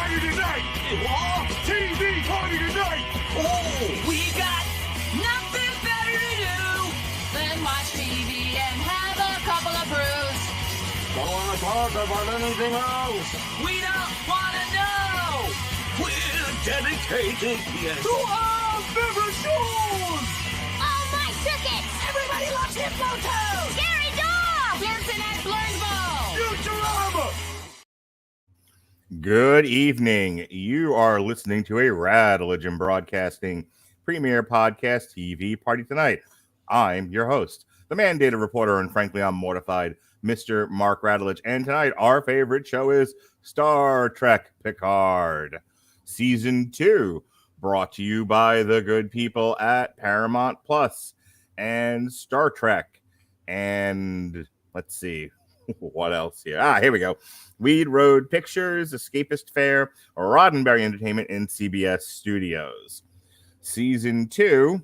party tonight! What? TV party tonight! Oh, we got nothing better to do than watch TV and have a couple of brews. Don't want to talk about anything else! We don't want to know! We're dedicated, yes! To our favorite shows! Oh, my tickets! Everybody loves Hypnotoad! Scary Dog! Dancing at Blurnsville! Futurama! Good evening. You are listening to a Radulich and Broadcasting premiere podcast TV party tonight. I'm your host, the mandated reporter, and frankly, I'm mortified, Mr. Mark Radulich. And tonight, our favorite show is Star Trek Picard, Season 2, brought to you by the good people at Paramount Plus and Star Trek. And let's see, what else here? Here we go. Weed Road Pictures, Escapist Fair, Roddenberry Entertainment, and CBS Studios. Season 2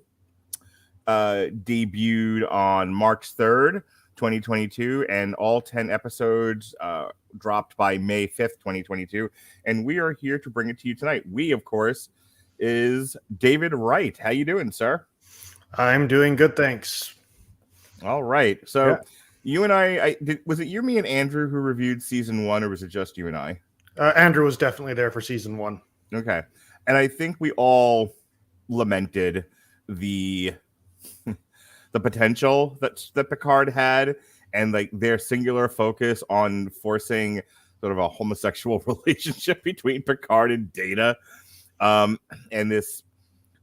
debuted on March 3rd, 2022, and all 10 episodes dropped by May 5th, 2022. And we are here to bring it to you tonight. We, of course, is David Wright. How you doing, sir? I'm doing good, thanks. All right. So you and I was it you, me, and Andrew who reviewed season 1, or was it just you and I? Andrew was definitely there for season 1. Okay. And I think we all lamented the potential that Picard had, and like their singular focus on forcing sort of a homosexual relationship between Picard and Data, and this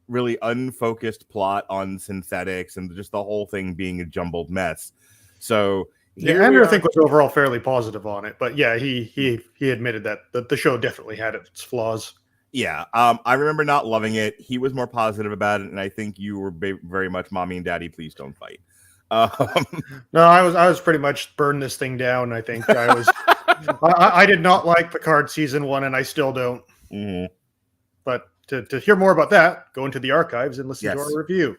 really unfocused plot on synthetics, and just the whole thing being a jumbled mess. So Andrew, I think, was overall fairly positive on it, but yeah, he admitted that the show definitely had its flaws. Yeah, I remember not loving it. He was more positive about it, and I think you were very much mommy and daddy, please don't fight. No, I was pretty much burn this thing down. I think I was. I did not like Picard season 1, and I still don't. Mm-hmm. But to hear more about that, go into the archives and listen to our review.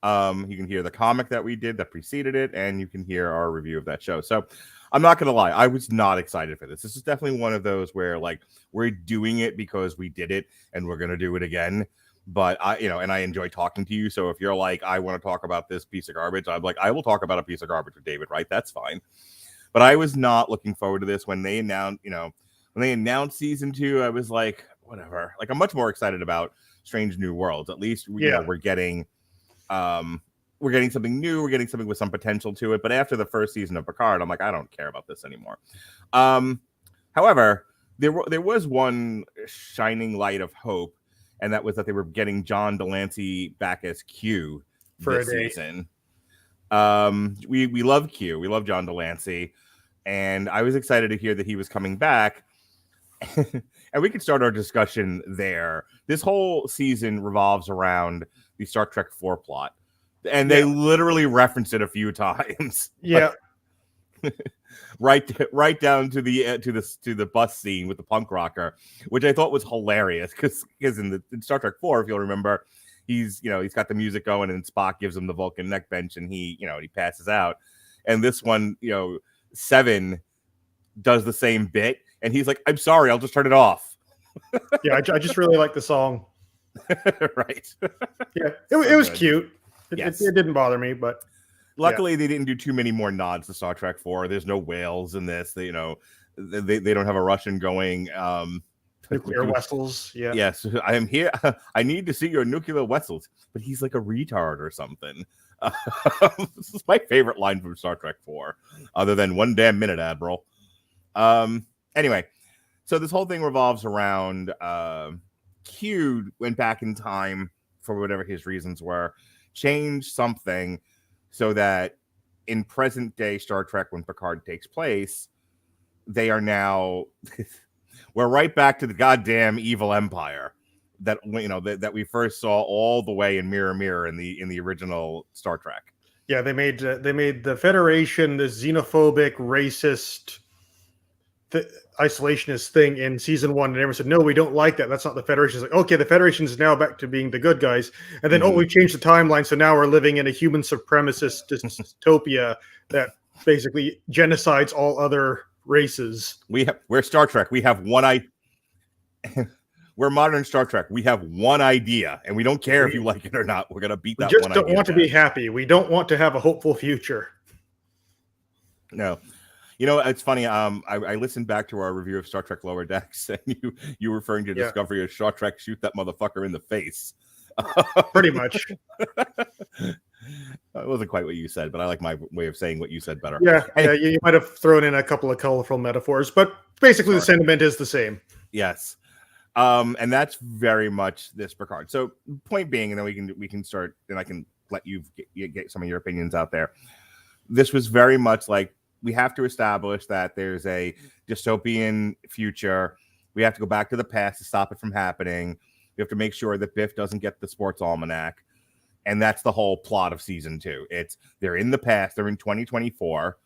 You can hear the comic that we did that preceded it, and you can hear our review of that show. So I'm not going to lie. I was not excited for this. This is definitely one of those where, like, we're doing it because we did it and we're going to do it again. But and I enjoy talking to you. So if you're like, I want to talk about this piece of garbage, I'm like, I will talk about a piece of garbage with David, right? That's fine. But I was not looking forward to this when they announced season 2. I was like, whatever. Like, I'm much more excited about Strange New Worlds. At least we're getting something new. We're getting something with some potential to it. But after the first season of Picard, I'm like, I don't care about this anymore. However, there was one shining light of hope, and that was that they were getting John Delancey back as Q for this season. We love Q. We love John Delancey, and I was excited to hear that he was coming back. And we could start our discussion there. This whole season revolves around the Star Trek 4 plot, and they literally reference it a few times. Yeah, right down to the bus scene with the punk rocker, which I thought was hilarious because in Star Trek 4, if you'll remember, he's got the music going and Spock gives him the Vulcan neck bench and he passes out, and this one 7 does the same bit and he's like, I'm sorry, I'll just turn it off. Yeah, I just really like the song. Right. Yeah, it was cute. It didn't bother me, but luckily they didn't do too many more nods to Star Trek 4. There's no whales in this. They don't have a Russian going nuclear vessels. Yeah. Yes, I am here. I need to see your nuclear vessels. But he's like a retard or something. This is my favorite line from Star Trek 4, other than one damn minute, Admiral. Anyway, so this whole thing revolves around Q went back in time for whatever his reasons were, changed something so that in present day Star Trek, when Picard takes place, they are now we're right back to the goddamn evil empire that that we first saw all the way in Mirror Mirror in the original Star Trek. Yeah, they made the Federation this xenophobic, racist, isolationist thing in season 1, and everyone said, no, we don't like that. That's not the Federation. It's like, okay, the Federation is now back to being the good guys. And then, we changed the timeline, so now we're living in a human supremacist dystopia that basically genocides all other races. We're Star Trek. We have one eye. we're modern Star Trek. We have one idea, and we don't care if you like it or not. We're gonna beat that. We just one don't idea want to be happy. We don't want to have a hopeful future. No. You know, it's funny. I listened back to our review of Star Trek Lower Decks, and you referring to Discovery as Star Trek shoot that motherfucker in the face. Pretty much. It wasn't quite what you said, but I like my way of saying what you said better. Yeah, you might have thrown in a couple of colorful metaphors, but basically the sentiment is the same. Yes. And that's very much this Picard. So point being, and then we can start, and I can let you get some of your opinions out there. This was very much like, we have to establish that there's a dystopian future. We have to go back to the past to stop it from happening. We have to make sure that Biff doesn't get the sports almanac. And that's the whole plot of season 2. They're in the past. They're in 2024,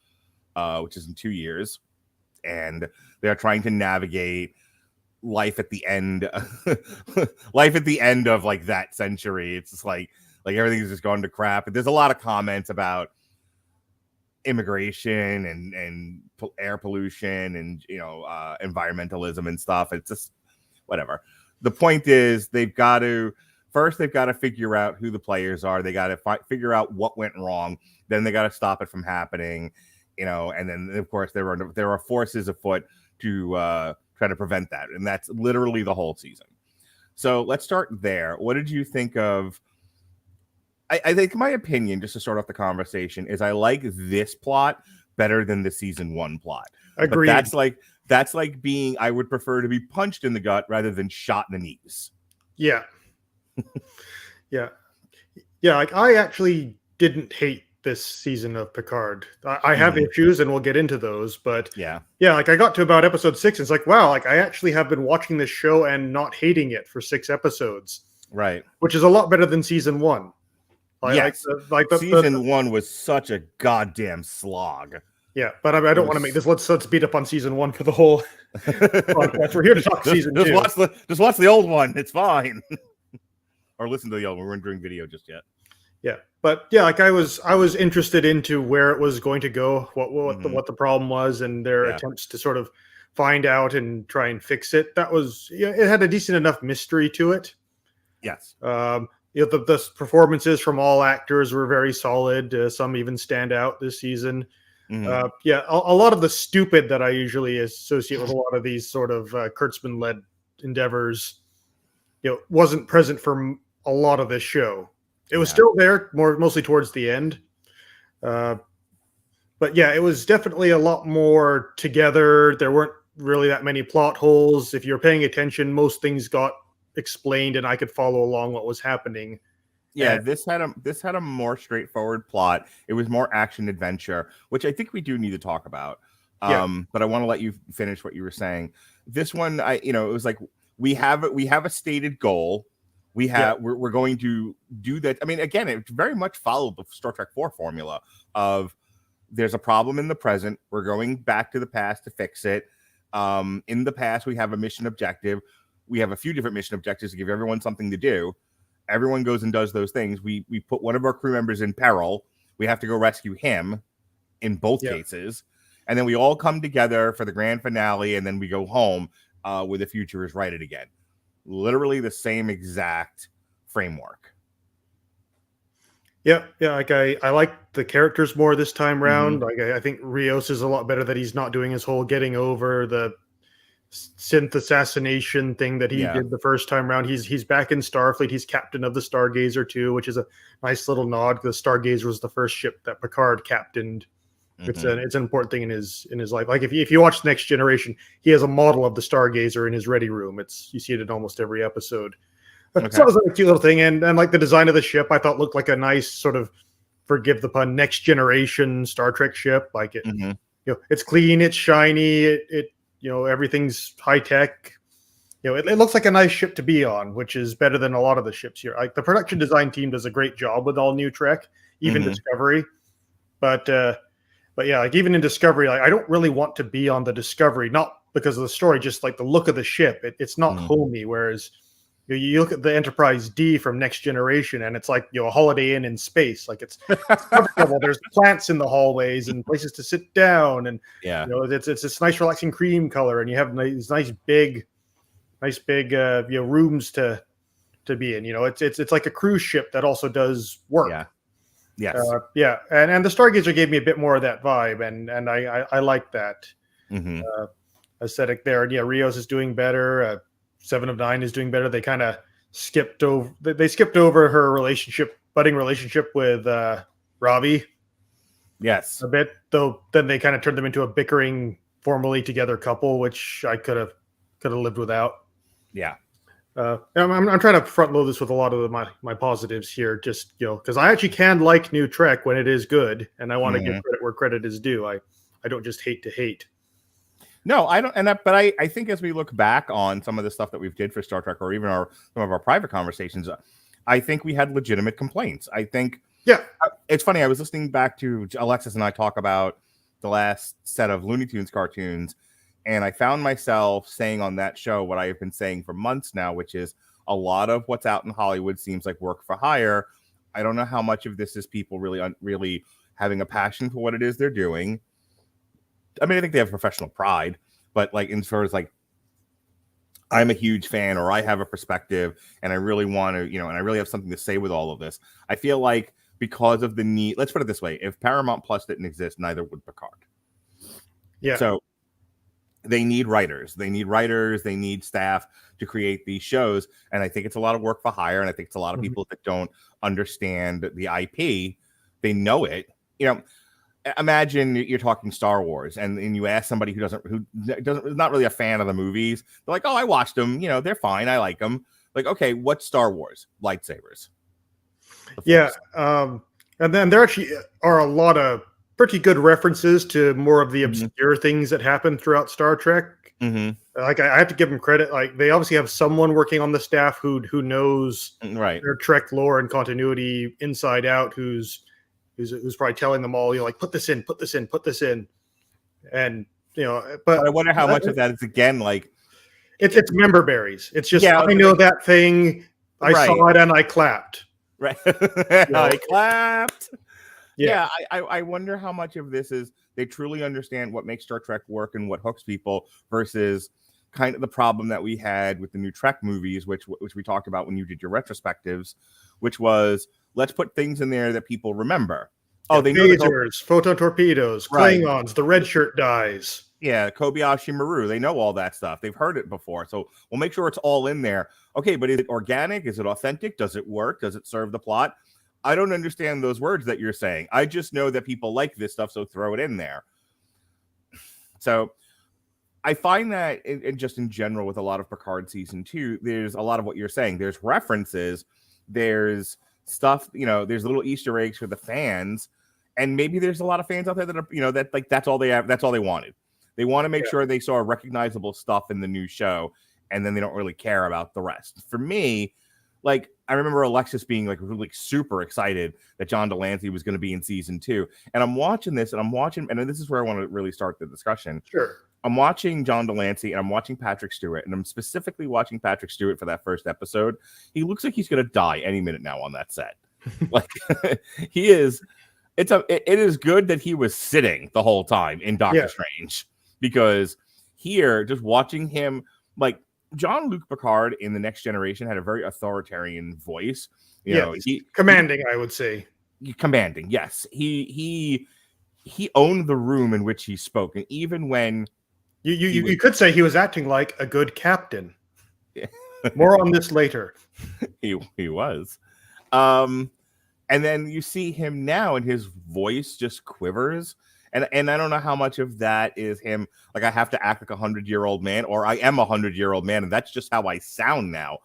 which is in 2 years. And they're trying to navigate life at the end of like that century. It's just like everything's just gone to crap. And there's a lot of comments about immigration and air pollution and environmentalism and stuff. It's just whatever. The point is, they've got to figure out who the players are. They got to figure out what went wrong. Then they got to stop it from happening. And then of course there are forces afoot to try to prevent that, and that's literally the whole season. So let's start there. What did you think of? I think my opinion, just to start off the conversation, is I like this plot better than the season 1 plot. Agreed. But that's like being, I would prefer to be punched in the gut rather than shot in the knees. Yeah. Yeah. Like I actually didn't hate this season of Picard. I have issues, and we'll get into those, but yeah, like I got to about episode 6, and it's like, wow, like I actually have been watching this show and not hating it for 6 episodes. Right. Which is a lot better than season 1. Yes. Season 1 was such a goddamn slog. Yeah, but I don't want to make this. Let's beat up on season 1 for the whole podcast. We're here to talk season 2. Just watch the old one. It's fine. Or listen to the old one. We weren't doing video just yet. Yeah, but yeah, like I was interested into where it was going to go, what the problem was, and their attempts to sort of find out and try and fix it. That was, it had a decent enough mystery to it. Yes. The performances from all actors were very solid. Some even stand out this season. A lot of the stupid that I usually associate with a lot of these sort of Kurtzman-led endeavors, wasn't present for a lot of this show. It was still there, mostly towards the end. But yeah, it was definitely a lot more together. There weren't really that many plot holes. If you're paying attention, most things got explained, and I could follow along what was happening. Yeah, this had a more straightforward plot. It was more action adventure, which I think we do need to talk about. But I want to let you finish what you were saying. This one, it was like we have a stated goal. We're going to do that. I mean, again, it very much followed the Star Trek 4 formula of there's a problem in the present. We're going back to the past to fix it. In the past, we have a mission objective. We have a few different mission objectives to give everyone something to do. Everyone goes and does those things. We put one of our crew members in peril. We have to go rescue him in both cases. And then we all come together for the grand finale, and then we go home where the future is righted again. Literally the same exact framework. Yeah. Like I like the characters more this time round. Like I think Rios is a lot better that he's not doing his whole getting over the synth assassination thing that he did the first time around. He's back in Starfleet. He's captain of the Stargazer too, which is a nice little nod. The Stargazer was the first ship that Picard captained. It's an important thing in his life. Like if you watch Next Generation, he has a model of the Stargazer in his ready room. You see it in almost every episode. So it was like a cute little thing, and like the design of the ship, I thought looked like a nice sort of, forgive the pun, Next Generation Star Trek ship. Like it, it's clean, it's shiny, it everything's high tech. It looks like a nice ship to be on, which is better than a lot of the ships here. Like the production design team does a great job with all new Trek, even Discovery, but yeah, like even in Discovery, like I don't really want to be on the Discovery, not because of the story, just like the look of the ship. It's not homey. Whereas you look at the Enterprise D from Next Generation, and it's like a Holiday Inn in space. Like it's comfortable. There's plants in the hallways and places to sit down, and it's this nice relaxing cream color, and you have these nice big big rooms to be in. It's like a cruise ship that also does work. Yeah. Yes. And the Stargazer gave me a bit more of that vibe, and I like that aesthetic there. And Rios is doing better. 7 of 9 is doing better. They kind of skipped over. They skipped over her budding relationship with Robbie. Yes. A bit, though. Then they kind of turned them into a bickering, formally together couple, which I could have lived without. Yeah. I'm trying to front load this with a lot of my positives here, just because I actually can like new Trek when it is good, and I want to give credit where credit is due. I don't just hate to hate. No, I don't. But I think as we look back on some of the stuff that we've did for Star Trek, or even some of our private conversations, I think we had legitimate complaints. I think. Yeah, it's funny. I was listening back to Alexis and I talk about the last set of Looney Tunes cartoons. And I found myself saying on that show what I have been saying for months now, which is a lot of what's out in Hollywood seems like work for hire. I don't know how much of this is people really having a passion for what it is they're doing. I mean, I think they have professional pride, but like as far as like, I'm a huge fan, or I have a perspective, and I really want to, and I really have something to say with all of this. I feel like because of the need, let's put it this way: if Paramount Plus didn't exist, neither would Picard. Yeah. So. They need writers. They need staff to create these shows. And I think it's a lot of work for hire. And I think it's a lot of people that don't understand the IP. They know it. Imagine you're talking Star Wars and you ask somebody who's not really a fan of the movies. They're like, oh, I watched them. They're fine. I like them. Like, okay, what's Star Wars? Lightsabers. Yeah. And then there actually are a lot of pretty good references to more of the obscure things that happen throughout Star Trek. Like I have to give them credit. Like they obviously have someone working on the staff who knows their Trek lore and continuity inside out. Who's probably telling them all, like put this in, and But I wonder how much of that is again like it's member berries. It's just I know that thing. I saw it and I clapped. Right. I clapped. Yeah, I wonder how much of this is they truly understand what makes Star Trek work and what hooks people versus kind of the problem that we had with the new Trek movies, which we talked about when you did your retrospectives, which was let's put things in there that people remember. Oh, they know lasers, photon torpedoes, Klingons, the red shirt dies. Yeah, Kobayashi Maru. They know all that stuff. They've heard it before. So we'll make sure it's all in there. Okay, but is it organic? Is it authentic? Does it work? Does it serve the plot? I don't understand those words that you're saying. I just know that people like this stuff, so throw it in there. So I find that just in general with a lot of Picard season 2, there's a lot of what you're saying. There's references, there's stuff, there's little Easter eggs for the fans, and maybe there's a lot of fans out there that are, that like that's all they have, that's all they wanted. They want to make sure they saw recognizable stuff in the new show, and then they don't really care about the rest. For me, like I remember Alexis being like really super excited that John Delancey was going to be in season 2. And I'm watching this and this is where I want to really start the discussion. Sure. I'm watching John Delancey and I'm watching Patrick Stewart, and I'm specifically watching Patrick Stewart for that first episode. He looks like he's going to die any minute now on that set. Like he is. It is good that he was sitting the whole time in Doctor Strange, because here just watching him, like Jean-Luc Picard in The Next Generation had a very authoritarian voice. He commanding, I would say. Commanding, yes. He owned the room in which he spoke, and even when you could say he was acting like a good captain. More on this later. He was. And then you see him now, and his voice just quivers. And I don't know how much of that is him. Like I have to act like 100-year-old man, or I am 100-year-old man, and that's just how I sound now.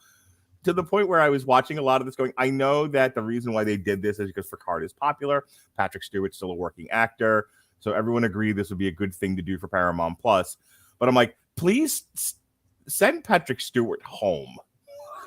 To the point where I was watching a lot of this going, I know that the reason why they did this is because Picard is popular. Patrick Stewart's still a working actor. So everyone agreed this would be a good thing to do for Paramount Plus. But I'm like, please send Patrick Stewart home.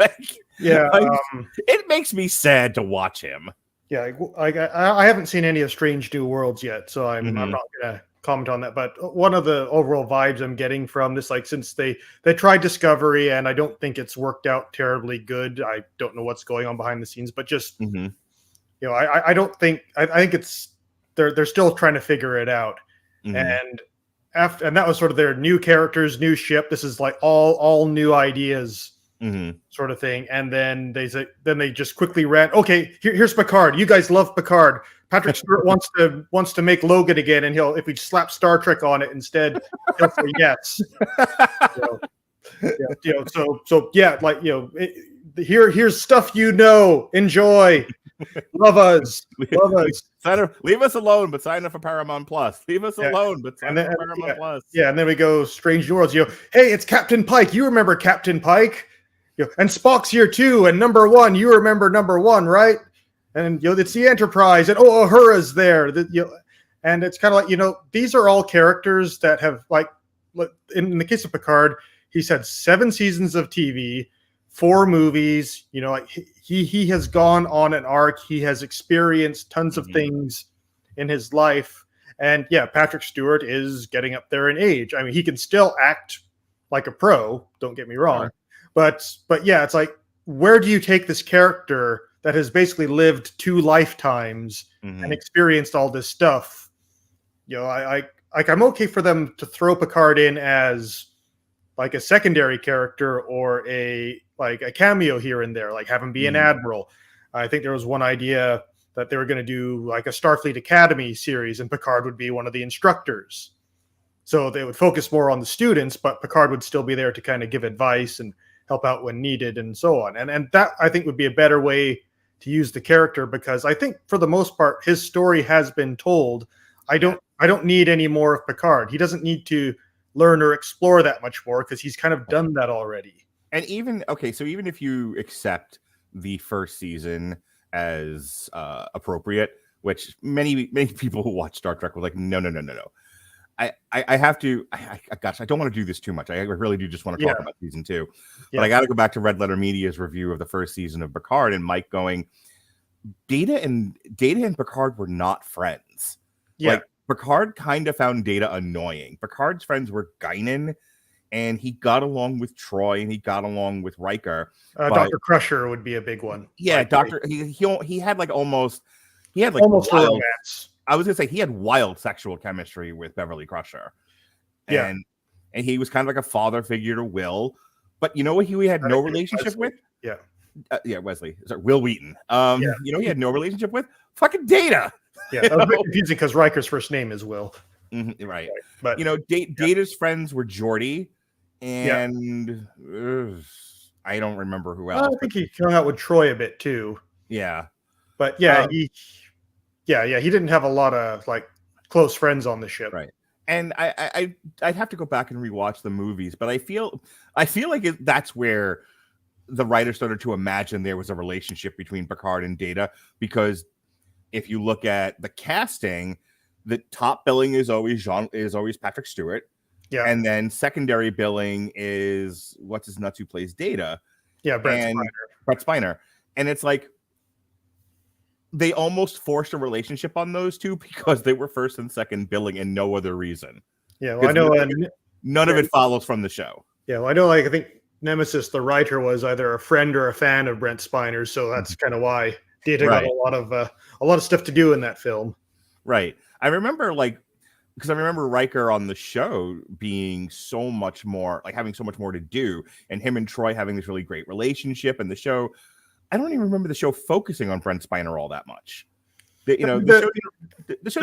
It makes me sad to watch him. Yeah, I haven't seen any of Strange New Worlds yet, so I'm not going to comment on that. But one of the overall vibes I'm getting from this, like since they tried Discovery, and I don't think it's worked out terribly good. I don't know what's going on behind the scenes, but just I don't think I think it's they're still trying to figure it out, and after, and that was sort of their new characters, new ship. This is like all new ideas, sort of thing. And then they just quickly ran. Okay, here's Picard. You guys love Picard. Patrick Stewart wants to make Logan again, and if we slap Star Trek on it instead, he'll say yes. Here's stuff enjoy, love us. Leave us alone, but sign up for Paramount Plus. Leave us alone, but sign up for Paramount Plus. Yeah, and then we go Strange New Worlds. Hey, it's Captain Pike. You remember Captain Pike? And Spock's here too. And number 1, you remember number 1, right? And it's the Enterprise, and Uhura's there. And it's kind of like these are all characters that have in the case of Picard, he's had 7 seasons of TV, 4 movies. He has gone on an arc. He has experienced tons of things in his life. And Patrick Stewart is getting up there in age. I mean, he can still act like a pro. Don't get me wrong, but it's like, where do you take this character that has basically lived 2 lifetimes and experienced all this stuff? I'm okay for them to throw Picard in as like a secondary character or a cameo here and there, like have him be an admiral. I think there was one idea that they were going to do like a Starfleet Academy series, and Picard would be one of the instructors. So they would focus more on the students, but Picard would still be there to kind of give advice and help out when needed and so on. And that, I think, would be a better way to use the character, because I think for the most part his story has been told. I don't need any more of Picard. He doesn't need to learn or explore that much more, because he's kind of done that already. And even if you accept the first season as appropriate, which many people who watch Star Trek were like, no. I have to. Gosh, I don't want to do this too much. I really do just want to talk about season 2, but I got to go back to Red Letter Media's review of the first season of Picard, and Mike going, Data and Picard were not friends. Yeah. Like, Picard kind of found Data annoying. Picard's friends were Guinan, and he got along with Troy, and he got along with Riker. Dr. Crusher would be a big one. Yeah, Doctor. He had almost a romance. I was gonna say he had wild sexual chemistry with Beverly Crusher, and he was kind of like a father figure to Will. But you know what? He had no relationship with. Wesley. Sorry, Will Wheaton. He had no relationship with fucking Data. Yeah, that was a bit confusing because Riker's first name is Will. Right. But Data's friends were Geordi, and I don't remember who else. I think he hung out with Troy a bit too. Yeah. But he didn't have a lot of close friends on the ship. Right. And I'd have to go back and rewatch the movies, but I feel like that's where the writer started to imagine there was a relationship between Picard and Data, because if you look at the casting, the top billing is always Patrick Stewart. Yeah. And then secondary billing is what's his nuts who plays Data. Yeah, Brett Spiner. And it's like they almost forced a relationship on those two because they were first and second billing and no other reason. Yeah, well, I know none of it follows from the show. Yeah, well, I know I think Nemesis, the writer, was either a friend or a fan of Brent Spiner, so that's kind of why Data got a lot of stuff to do in that film. Right. I remember because I remember Riker on the show being so much more, having so much more to do, and him and Troy having this really great relationship. And the show, I don't even remember the show focusing on Brent Spiner all that much. The show did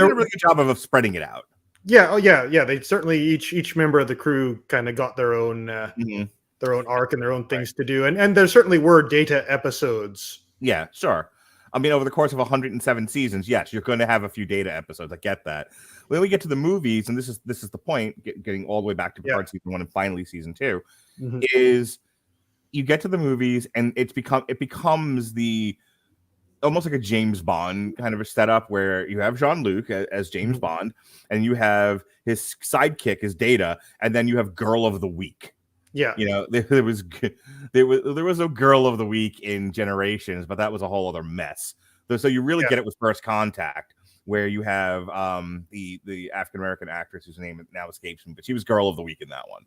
a really good job of spreading it out. Yeah. They certainly each member of the crew kind of got their own arc and their own things to do, and there certainly were Data episodes. Yeah, sure. I mean, over the course of 107 seasons, yes, you're going to have a few Data episodes. I get that. When we get to the movies, and this is the point, getting all the way back to Picard season 1 and finally season 2, is you get to the movies and it becomes the almost like a James Bond kind of a setup where you have Jean-Luc as James Bond, and you have his sidekick as Data, and then you have Girl of the Week. Yeah, there was no Girl of the Week in Generations, but that was a whole other mess. So you really get it with First Contact, where you have the African American actress whose name now escapes me, but she was Girl of the Week in that one,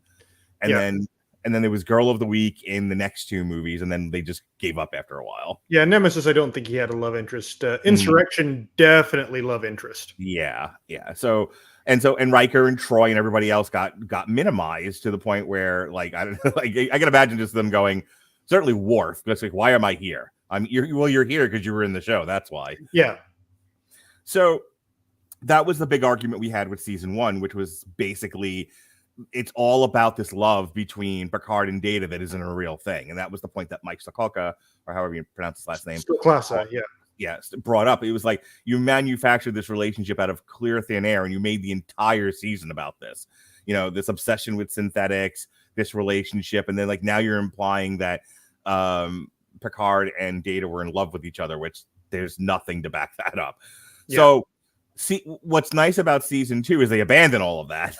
and then there was Girl of the Week in the next 2 movies, and then they just gave up after a while. Yeah, Nemesis, I don't think he had a love interest. Insurrection, definitely love interest. Yeah. So and Riker and Troy and everybody else got minimized to the point where, like, I don't know, like I can imagine just them going, certainly Worf, but it's like, why am I here? You're here because you were in the show. That's why. Yeah. So that was the big argument we had with season 1, which was basically it's all about this love between Picard and Data that isn't a real thing. And that was the point that Mike Sokolka, or however you pronounce his last name, brought up. It was like you manufactured this relationship out of clear thin air and you made the entire season about this. You know, this obsession with synthetics, this relationship, and then like now you're implying that Picard and Data were in love with each other, which there's nothing to back that up. Yeah. So see, what's nice about season 2 is they abandon all of that.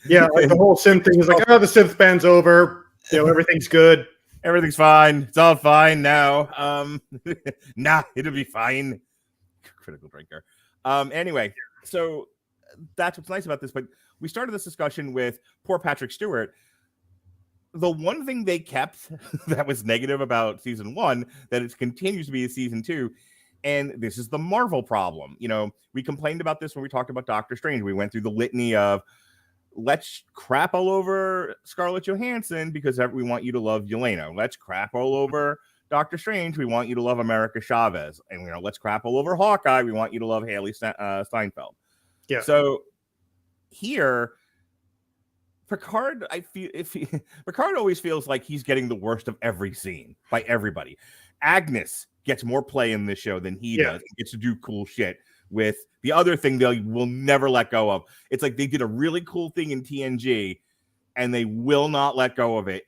Yeah, like the whole synth thing is like, oh, the synth band's over. You know, everything's good. Everything's fine. It's all fine now. Nah, it'll be fine. Critical drinker. Anyway, so that's what's nice about this. But we started this discussion with poor Patrick Stewart. The one thing they kept that was negative about season 1, that it continues to be a season 2, and this is the Marvel problem. You know, we complained about this when we talked about Doctor Strange. We went through the litany of let's crap all over Scarlett Johansson because we want you to love Yelena. Let's crap all over Doctor Strange. We want you to love America Chavez. And, you know, let's crap all over Hawkeye. We want you to love Haley Steinfeld. Yeah. So here, Picard, Picard always feels like he's getting the worst of every scene by everybody. Agnes gets more play in this show than he does. He gets to do cool shit with the other thing they will never let go of. It's like they did a really cool thing in TNG and they will not let go of it.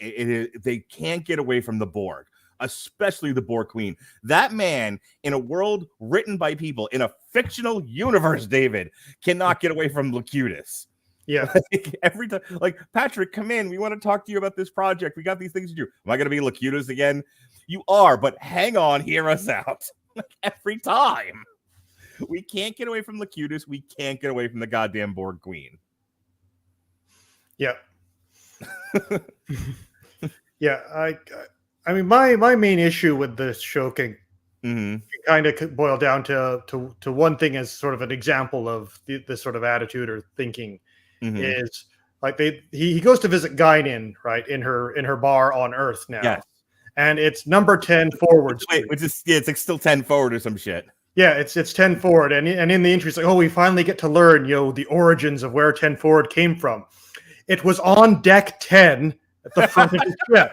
They can't get away from the Borg, especially the Borg Queen. That man in a world written by people in a fictional universe, David, cannot get away from Locutus. Yeah. Like, every time, like, Patrick, come in. We want to talk to you about this project. We got these things to do. Am I going to be Locutus again? You are, but hang on, hear us out. Like, every time. We can't get away from Locutus. We can't get away from the goddamn Borg Queen. Yeah. Yeah. I mean, my main issue with this show can kind of boil down to one thing as sort of an example of this sort of attitude or thinking is like he goes to visit Guinan, right, in her bar on Earth now. Yes. And it's number 10 forward. Wait, it's like still 10 forward or some shit. Yeah, it's 10 forward, and in the entry, it's like, oh, we finally get to learn, you know, the origins of where 10 forward came from. It was on deck 10 at the front of the ship.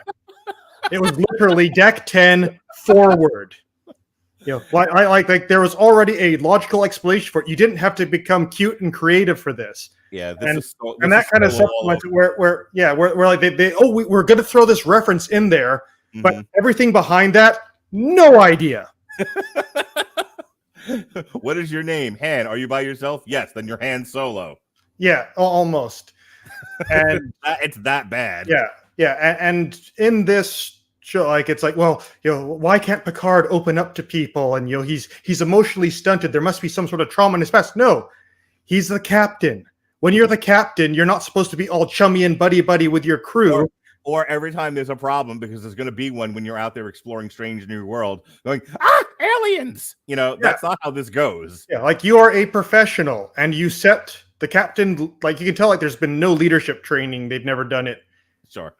It was literally deck 10 forward. You know, I like there was already a logical explanation for it. You didn't have to become cute and creative for this. Yeah, and that kind of supplements where like we're going to throw this reference in there, but everything behind that, no idea. What is your name? Han. Are you by yourself? Yes. Then you're Han Solo. Yeah, almost. And it's that bad. Yeah. And in this show, like, it's like, well, you know, why can't Picard open up to people? And, you know, he's emotionally stunted. There must be some sort of trauma in his past. No, he's the captain. When you're the captain, you're not supposed to be all chummy and buddy with your crew. Or every time there's a problem, because there's going to be one when you're out there exploring strange new world, going, aliens! You know, that's not how this goes. Yeah, like, you are a professional, and you set the captain, like, you can tell, like, there's been no leadership training. They've never done it. Sure.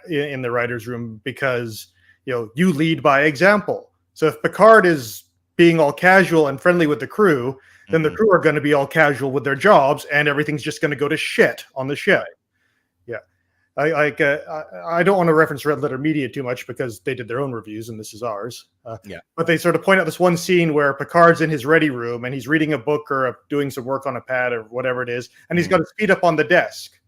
In the writer's room, because, you know, you lead by example. So if Picard is being all casual and friendly with the crew, then the crew are going to be all casual with their jobs, and everything's just going to go to shit on the ship. I don't want to reference Red Letter Media too much because they did their own reviews and this is ours. But they sort of point out this one scene where Picard's in his ready room and he's reading a book or doing some work on a pad or whatever it is, and he's got his feet up on the desk.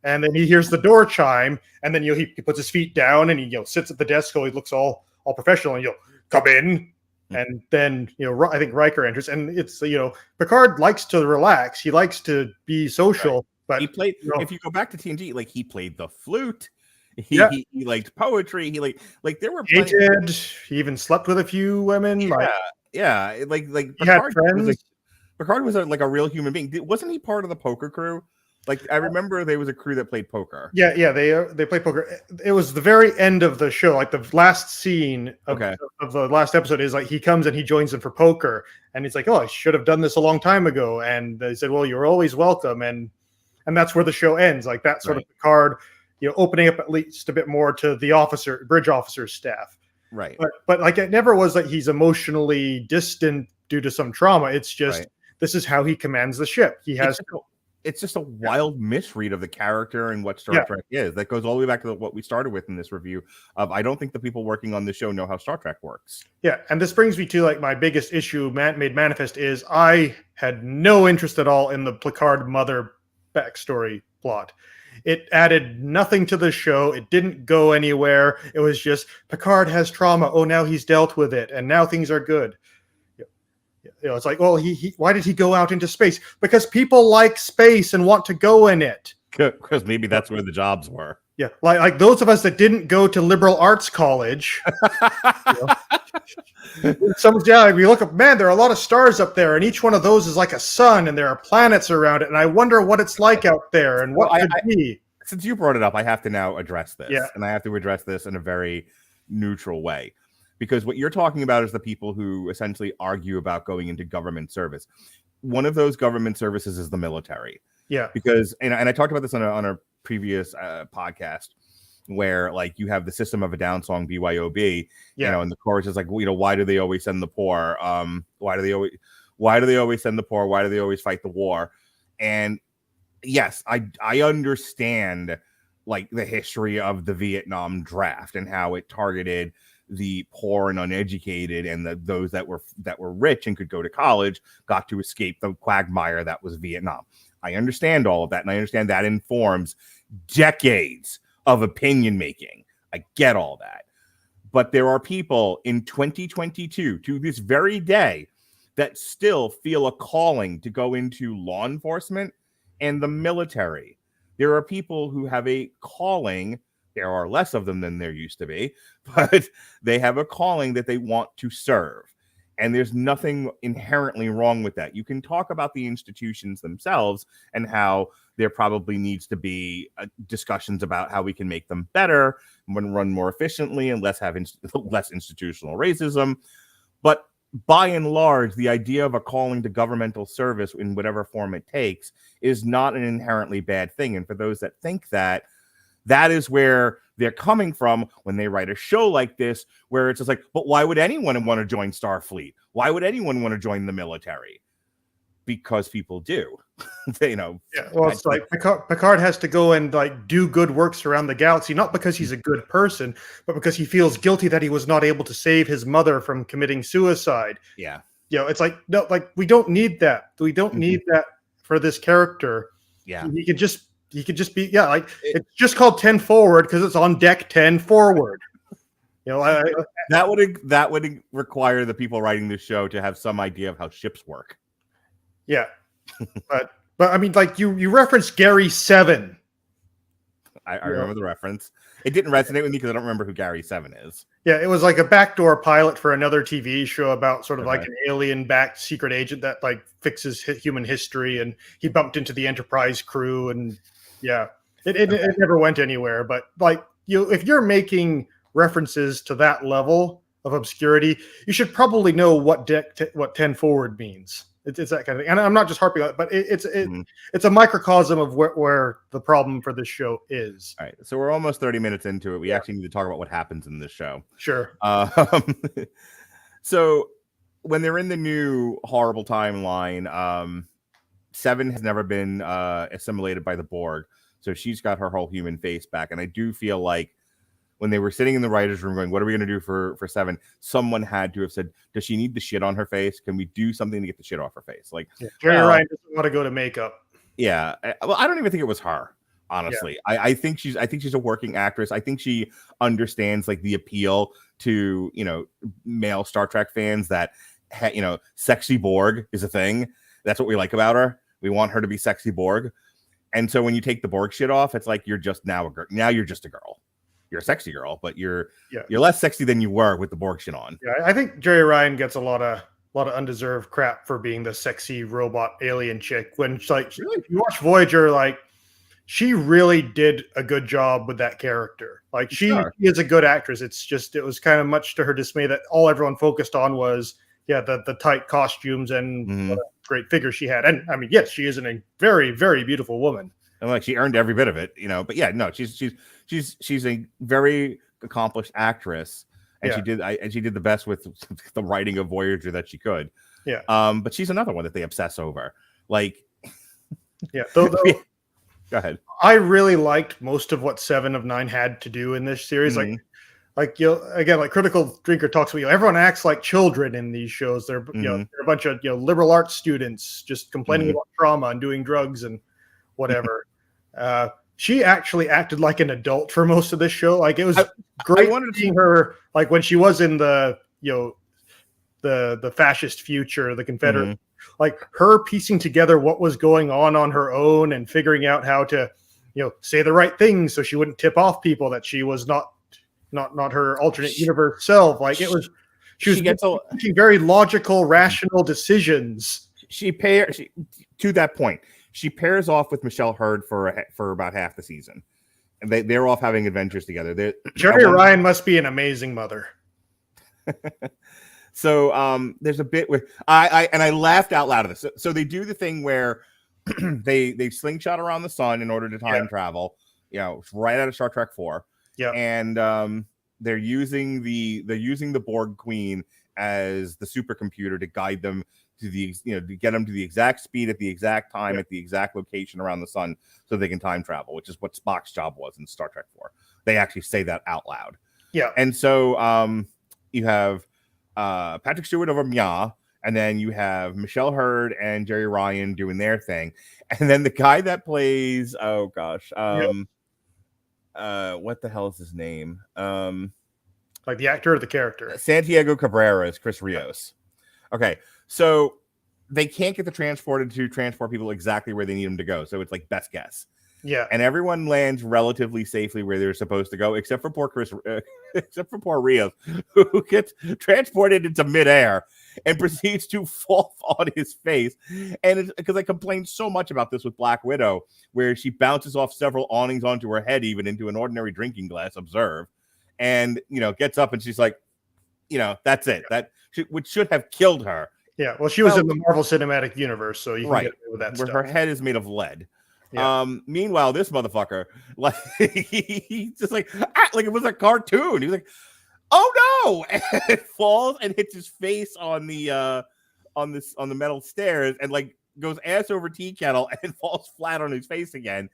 And then he hears the door chime, and then, you know, he puts his feet down and he, you know, sits at the desk. So he looks all professional, and, you know, come in. And then, you know, I think Riker enters, and it's, you know, Picard likes to relax. He likes to be social. Right. But he played, you know, if you go back to TNG, like, he played the flute. He liked poetry. He like there were plenty. He even slept with a few women. Like Picard was like a real human being. Wasn't he part of the poker crew? Like I remember there was a crew that played poker. Yeah, they play poker. It was the very end of the show, like the last scene of the last episode is like he comes and he joins them for poker, and he's like, "Oh, I should have done this a long time ago." And they said, "Well, you're always welcome," and that's where the show ends. Like that sort of Picard, opening up at least a bit more to the bridge officer's staff. Right. But like it never was that he's emotionally distant due to some trauma. It's just this is how he commands the ship. He has. It's just a wild misread of the character and what Star Trek is. That goes all the way back to what we started with in this review of I don't think the people working on the show know how Star Trek works. Yeah, and this brings me to like my biggest issue made manifest is I had no interest at all in the Picard mother backstory plot. It added nothing to the show. It didn't go anywhere. It was just Picard has trauma. Oh, now he's dealt with it, and now things are good. It's like, well, he why did he go out into space? Because people like space and want to go in it. Because maybe that's where the jobs were. Yeah, like those of us that didn't go to liberal arts college. We look up, man, there are a lot of stars up there, and each one of those is like a sun, and there are planets around it, and I wonder what it's like out there and what could be. Since you brought it up, I have to now address this, and I have to address this in a very neutral way. Because what you're talking about is the people who essentially argue about going into government service. One of those government services is the military. Yeah. Because, and I talked about this on a previous podcast, where like you have the System of a Down song, BYOB, and the chorus is like, why do they always send the poor? Why do they always send the poor? Why do they always fight the war? And yes, I understand like the history of the Vietnam draft and how it targeted the poor and uneducated, and those that were rich and could go to college got to escape the quagmire that was Vietnam. I understand all of that, and I understand that informs decades of opinion making. I get all that. But there are people in 2022 to this very day that still feel a calling to go into law enforcement and the military. There are people who have a calling. There are less of them than there used to be, but they have a calling that they want to serve. And there's nothing inherently wrong with that. You can talk about the institutions themselves and how there probably needs to be discussions about how we can make them better, run more efficiently, and less institutional racism. But by and large, the idea of a calling to governmental service in whatever form it takes is not an inherently bad thing. And for those that think that, that is where they're coming from when they write a show like this, where it's just like, but why would anyone want to join Starfleet? Why would anyone want to join the military? Because people do. Yeah, well, it's like Picard has to go and like do good works around the galaxy, not because he's a good person, but because he feels guilty that he was not able to save his mother from committing suicide. Yeah. It's like, no, like we don't need that. We don't need that for this character. Yeah. He could just be, it's just called 10 forward because it's on deck 10 forward. That would require the people writing this show to have some idea of how ships work. Yeah, but I mean, like you referenced Gary 7. I remember the reference. It didn't resonate with me because I don't remember who Gary 7 is. Yeah, it was like a backdoor pilot for another TV show about sort of like an alien-backed secret agent that like fixes human history, and he bumped into the Enterprise crew, and it never went anywhere. But like if you're making references to that level of obscurity, you should probably know what 10 forward means. It's that kind of thing. And I'm not just harping on it, but it's a microcosm of where the problem for this show is. All right. So we're almost 30 minutes into it. We actually need to talk about what happens in this show. Sure. So when they're in the new horrible timeline, Seven has never been assimilated by the Borg. So she's got her whole human face back. And I do feel like when they were sitting in the writer's room going, what are we going to do for Seven? Someone had to have said, does she need the shit on her face? Can we do something to get the shit off her face? Like, Jerry Ryan doesn't want to go to makeup. Yeah. Well, I don't even think it was her, honestly. Yeah. I think she's a working actress. I think she understands like the appeal to, male Star Trek fans that, sexy Borg is a thing. That's what we like about her. We want her to be sexy Borg. And so when you take the Borg shit off, it's like, you're just now a girl. Now you're just a girl. You're a sexy girl, but you're less sexy than you were with the Borg shit on. Yeah, I think Jerry Ryan gets a lot of undeserved crap for being the sexy robot alien chick. When like if you watch Voyager, like she really did a good job with that character. Like she is a good actress. It's just it was kind of much to her dismay that all everyone focused on was the tight costumes and what a great figure she had. And I mean, yes, she is a very, very beautiful woman. And like she earned every bit of it, But yeah, no, she's a very accomplished actress, and she did the best with the writing of Voyager that she could. Yeah. But she's another one that they obsess over. Like, yeah. Go ahead. I really liked most of what 7 of 9 had to do in this series. Like again, like Critical Drinker talks about, everyone acts like children in these shows. They're they're a bunch of liberal arts students just complaining about trauma and doing drugs and whatever. She actually acted like an adult for most of this show. Like it was great seeing her, like when she was in the the fascist future, the Confederate, like her piecing together what was going on her own and figuring out how to say the right things so she wouldn't tip off people that she was not her alternate universe self. Like she was making very logical, rational decisions. To that point, she pairs off with Michelle Hurd for about half the season, and they're off having adventures together. Jerry Ryan must be an amazing mother. So there's a bit where I laughed out loud at this. So they do the thing where they slingshot around the sun in order to time travel. Right out of Star Trek 4. Yeah, and they're using the Borg Queen as the supercomputer to guide them to to get them to the exact speed at the exact time at the exact location around the sun, so they can time travel, which is what Spock's job was in Star Trek 4. They actually say that out loud. Yeah, and so you have Patrick Stewart over Mia, and then you have Michelle Hurd and Jerry Ryan doing their thing, and then the guy that plays what the hell is his name? Like the actor or the character? Santiago Cabrera is Chris Rios. Okay, so they can't get the transporter to transport people exactly where they need them to go. So it's like best guess. Yeah, and everyone lands relatively safely where they're supposed to go, except for poor Rios, who gets transported into midair and proceeds to fall on his face. And it's because I complained so much about this with Black Widow, where she bounces off several awnings onto her head, even into an ordinary drinking glass. Observe, and gets up and she's like, that's it. Which should have killed her. Yeah, well, she was in the Marvel Cinematic Universe, so you can get away with that where stuff. Her head is made of lead. Yeah. Meanwhile, this motherfucker, like, he's just like it was a cartoon. He was like, "Oh no!" and it falls and hits his face on the metal stairs, and like goes ass over tea kettle and falls flat on his face again.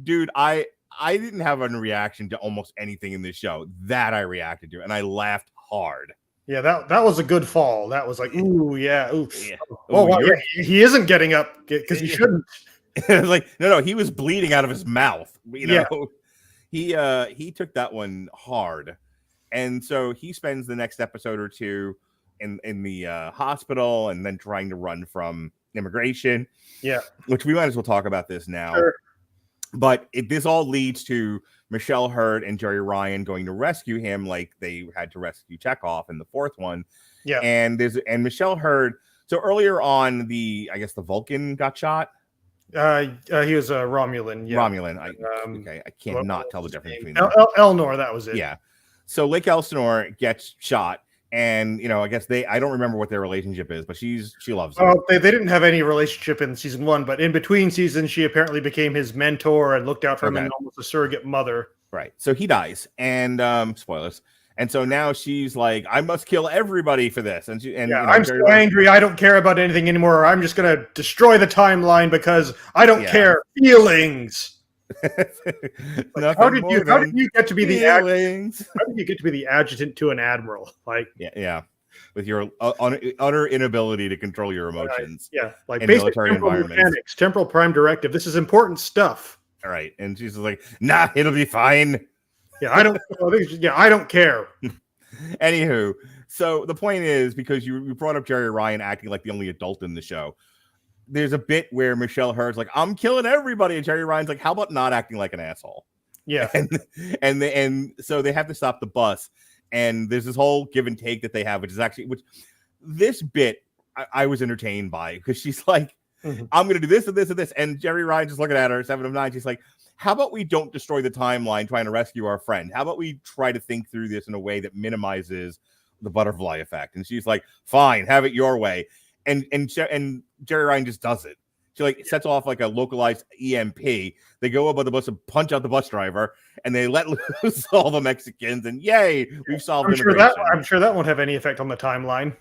Dude, I didn't have a reaction to almost anything in this show that I reacted to, and I laughed hard. Yeah, that was a good fall. That was like, ooh, yeah, ooh. Yeah. Oh, wow, he isn't getting up because he shouldn't. Like, no, he was bleeding out of his mouth. He took that one hard, and so he spends the next episode or two in the hospital, and then trying to run from immigration. Yeah, which we might as well talk about this now. Sure. But this all leads to Michelle Hurd and Jerry Ryan going to rescue him, like they had to rescue Chekhov in the fourth one. Yeah, and Michelle Hurd. So earlier on, the Vulcan got shot. He was a Romulan. Yeah. Romulan. I can't not tell the difference between them. Elnor, that was it. Yeah. So Lake Elsinore gets shot, and I guess I don't remember what their relationship is, but she loves him. They didn't have any relationship in season 1, but in between seasons, she apparently became his mentor and looked out for him and almost a surrogate mother. Right. So he dies, and spoilers. And so now she's like, I must kill everybody for this. And I'm so angry. I don't care about anything anymore. I'm just going to destroy the timeline because I don't care. Feelings. How did you get to be the adjutant? How did you get to be the adjutant to an admiral? Like, yeah. With your utter inability to control your emotions. Yeah. Like basic temporal mechanics, temporal prime directive. This is important stuff. All right. And she's like, nah, it'll be fine. Yeah, I don't care. Anywho, so the point is, because you brought up Jerry Ryan acting like the only adult in the show, there's a bit where Michelle Hurd's like, I'm killing everybody, and Jerry Ryan's like, how about not acting like an asshole? Yeah. And so they have to stop the bus, and there's this whole give and take that they have, which this bit I was entertained by, because she's like, I'm going to do this and this and this. And Jerry Ryan just looking at her, 7 of 9. She's like, how about we don't destroy the timeline trying to rescue our friend? How about we try to think through this in a way that minimizes the butterfly effect? And she's like, fine, have it your way. And Jerry Ryan just does it. She like sets off like a localized EMP. They go above the bus and punch out the bus driver, and they let loose all the Mexicans. And yay, we've solved immigration. I'm sure that won't have any effect on the timeline.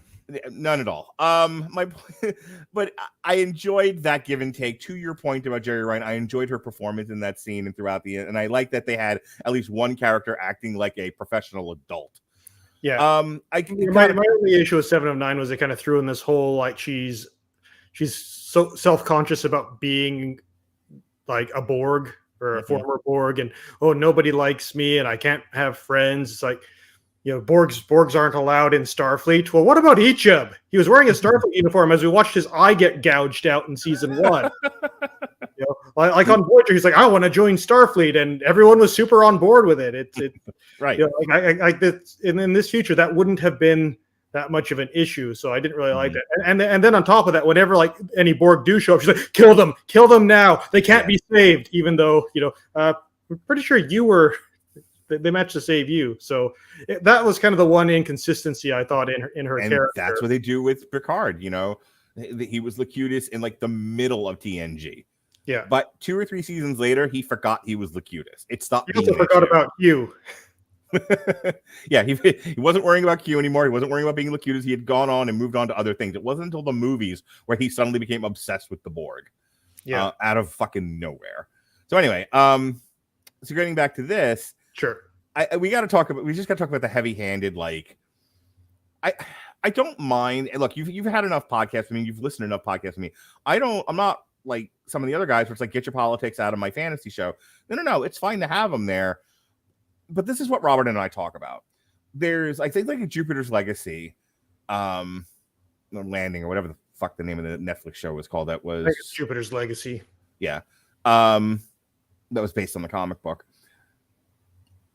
None at all. But I enjoyed that give and take. To your point about Jerry Ryan, I enjoyed her performance in that scene and throughout and I like that they had at least one character acting like a professional adult. Yeah. My only issue with 7 of 9 was they kind of threw in this whole like she's so self-conscious about being like a Borg or a former Borg, and nobody likes me and I can't have friends. It's like, Borgs aren't allowed in Starfleet. Well, what about Ichab? He was wearing a Starfleet uniform as we watched his eye get gouged out in season 1. Like on Voyager, he's like, I want to join Starfleet, and everyone was super on board with it. It right. In this future, that wouldn't have been that much of an issue, so I didn't really like that. And then on top of that, whenever like any Borg do show up, she's like, kill them now. They can't be saved, even though we're pretty sure you were. They managed to save you, so that was kind of the one inconsistency I thought in her character. That's what they do with Picard. He was Locutus in like the middle of TNG. Yeah, but 2 or 3 seasons later, he forgot he was Locutus. It stopped. He also forgot about you. Yeah, he wasn't worrying about Q anymore. He wasn't worrying about being Locutus. He had gone on and moved on to other things. It wasn't until the movies where he suddenly became obsessed with the Borg. Yeah, out of fucking nowhere. So anyway, so getting back to this, sure. We just got to talk about the heavy-handed. Like, I don't mind. Look, you've had enough podcasts. I mean, you've listened to enough podcasts to me. I'm not like some of the other guys where it's like, get your politics out of my fantasy show. No. It's fine to have them there. But this is what Robert and I talk about. There's, I think, like a Jupiter's Legacy, Landing, or whatever the fuck the name of the Netflix show was called. That was Jupiter's Legacy. Yeah. That was based on the comic book.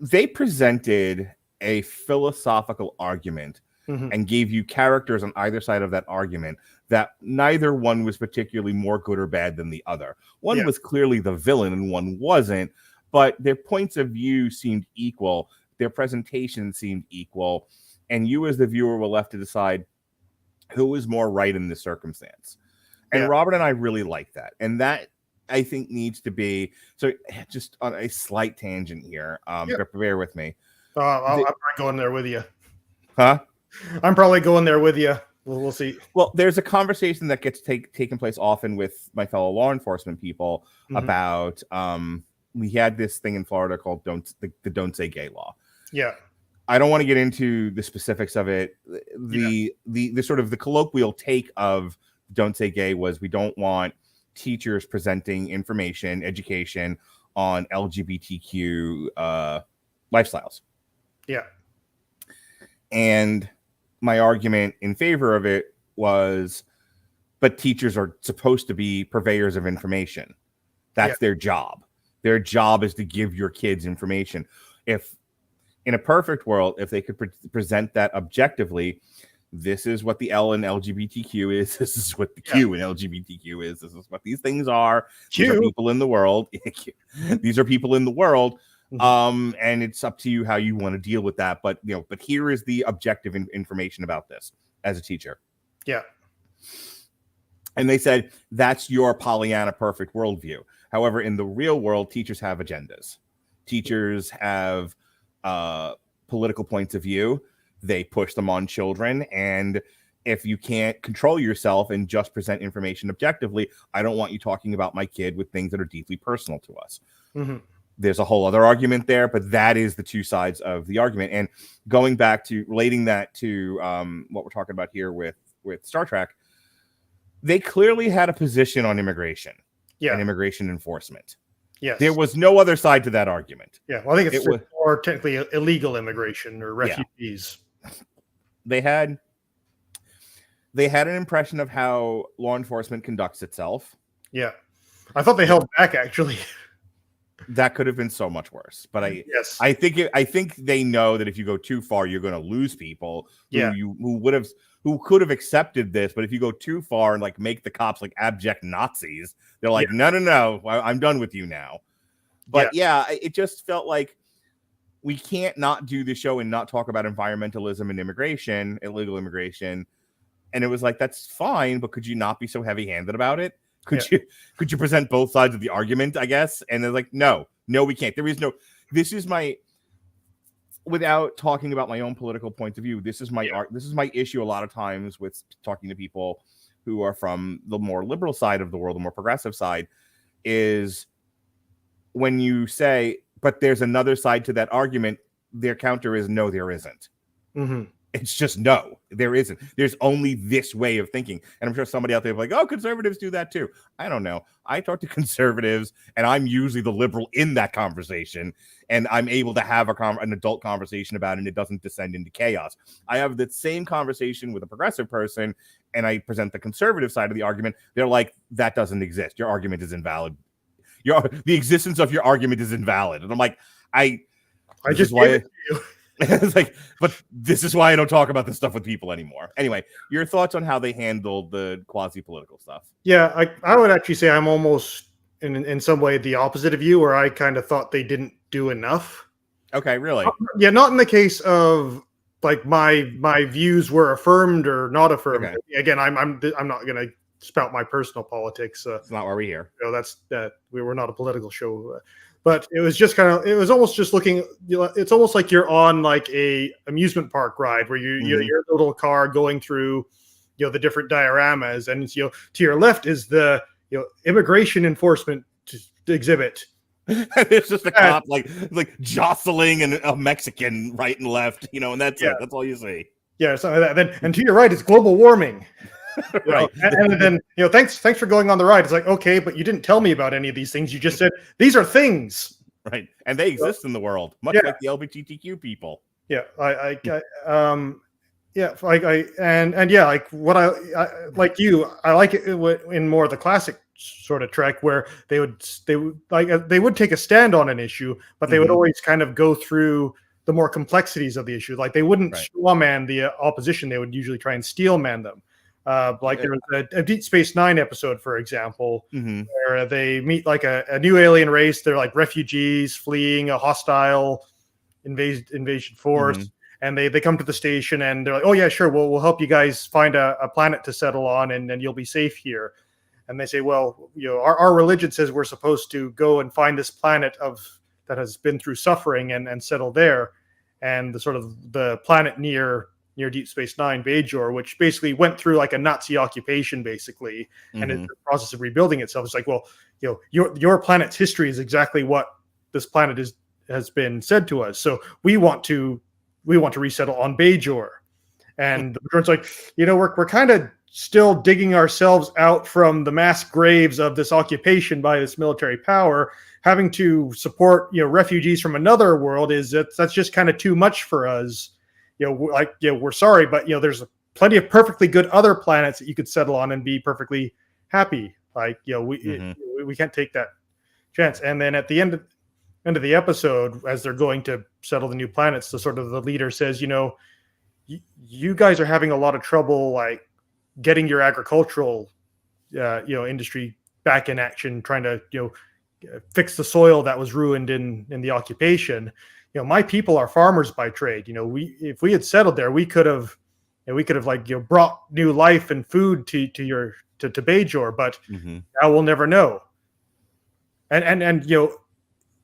They presented a philosophical argument and gave you characters on either side of that argument that neither one was particularly more good or bad than the other. One was clearly the villain and one wasn't, but their points of view seemed equal. Their presentation seemed equal. And you as the viewer were left to decide who was more right in this circumstance. And Robert and I really like that. And that, I think, needs to be, so just on a slight tangent here, bear with me. I'm probably going there with you. Huh? I'm probably going there with you. We'll see. Well, there's a conversation that gets taken place often with my fellow law enforcement people about, we had this thing in Florida called the Don't Say Gay law. Yeah. I don't want to get into the specifics of it. The sort of the colloquial take of Don't Say Gay was, we don't want teachers presenting information, education on LGBTQ lifestyles. Yeah. And my argument in favor of it was, but teachers are supposed to be purveyors of information. That's their job. Their job is to give your kids information. If in a perfect world, if they could present that objectively, this is what the L in LGBTQ is. This is what the Q in LGBTQ is. This is what these things are. These are people in the world. These are people in the world. And it's up to you how you want to deal with that. But here is the objective information about this as a teacher. Yeah. And they said, that's your Pollyanna perfect worldview. However, in the real world, teachers have agendas. Teachers have political points of view. They push them on children. And if you can't control yourself and just present information objectively, I don't want you talking about my kid with things that are deeply personal to us. There's a whole other argument there, but that is the two sides of the argument. And going back to relating that to what we're talking about here with Star Trek, they clearly had a position on immigration and immigration enforcement. Yes. There was no other side to that argument. Yeah. Well, I think it's more technically illegal immigration or refugees. They had an impression of how law enforcement conducts itself. Yeah. I thought they held back, actually. That could have been so much worse. But I think they know that if you go too far, you're going to lose people who who could have accepted this, but if you go too far and like make the cops like abject Nazis, they're like, no, I'm done with you now. But it just felt like we can't not do the show and not talk about environmentalism and immigration, illegal immigration. And it was like, that's fine, but could you not be so heavy-handed about it? Could you present both sides of the argument, I guess? And they're like, no, we can't. There is no, this is my, without talking about my own political point of view, this is my this is my issue a lot of times with talking to people who are from the more liberal side of the world, the more progressive side, is when you say, but there's another side to that argument, their counter is no, there isn't. Mm-hmm. It's just no, there isn't. There's only this way of thinking. And I'm sure somebody out there will be like, oh, conservatives do that too. I don't know. I talk to conservatives and I'm usually the liberal in that conversation. And I'm able to have an adult conversation about it and it doesn't descend into chaos. I have the same conversation with a progressive person and I present the conservative side of the argument. They're like, that doesn't exist. Your argument is invalid. The existence of your argument is invalid. And I'm like, I just gave it to you. It's like, but this is why I don't talk about this stuff with people anymore. Anyway, your thoughts on how they handled the quasi-political stuff? Yeah, I would actually say I'm almost in some way the opposite of you, where I kind of thought they didn't do enough. Okay, really? Yeah, not in the case of like my views were affirmed or not affirmed. Okay. Again, I'm not going to spout my personal politics. It's not why we're here. That's that we were not a political show. But it was just it was almost just looking, it's almost like you're on like a amusement park ride where you're in your little car going through, the different dioramas. And, to your left is the, immigration enforcement exhibit. It's just a cop like jostling a Mexican right and left, and that's it. That's all you see. Yeah. So and to your right is global warming. Right. And then, thanks for going on the ride. It's like, okay, but you didn't tell me about any of these things. You just said these are things. Right. And they exist in the world, much like the LGBTQ people. Yeah. Like what I like you, I like it in more of the classic sort of Trek where they would take a stand on an issue, but they would always kind of go through the more complexities of the issue. Like they wouldn't strawman the opposition. They would usually try and steelman them. There was a Deep Space Nine episode, for example, where they meet like a new alien race. They're like refugees fleeing a hostile invasion force, and they come to the station and they're like, "Oh yeah, sure, we'll help you guys find a planet to settle on, and then you'll be safe here." And they say, "Well, our religion says we're supposed to go and find this planet that has been through suffering and settle there." And the planet near Deep Space Nine, Bajor, which basically went through like a Nazi occupation, basically, and in the process of rebuilding itself. It's like, well, your planet's history is exactly what this planet has been said to us. So we want to resettle on Bajor. And the Bajor's like, we're kind of still digging ourselves out from the mass graves of this occupation by this military power. Having to support refugees from another world that's just kind of too much for us. We're sorry, but there's plenty of perfectly good other planets that you could settle on and be perfectly happy. We can't take that chance. And then at the end of the episode, as they're going to settle the new planets, the leader says, you guys are having a lot of trouble like getting your agricultural industry back in action, trying to fix the soil that was ruined in the occupation. My people are farmers by trade. If we had settled there, we could have brought new life and food to Bajor, but now we'll never know. And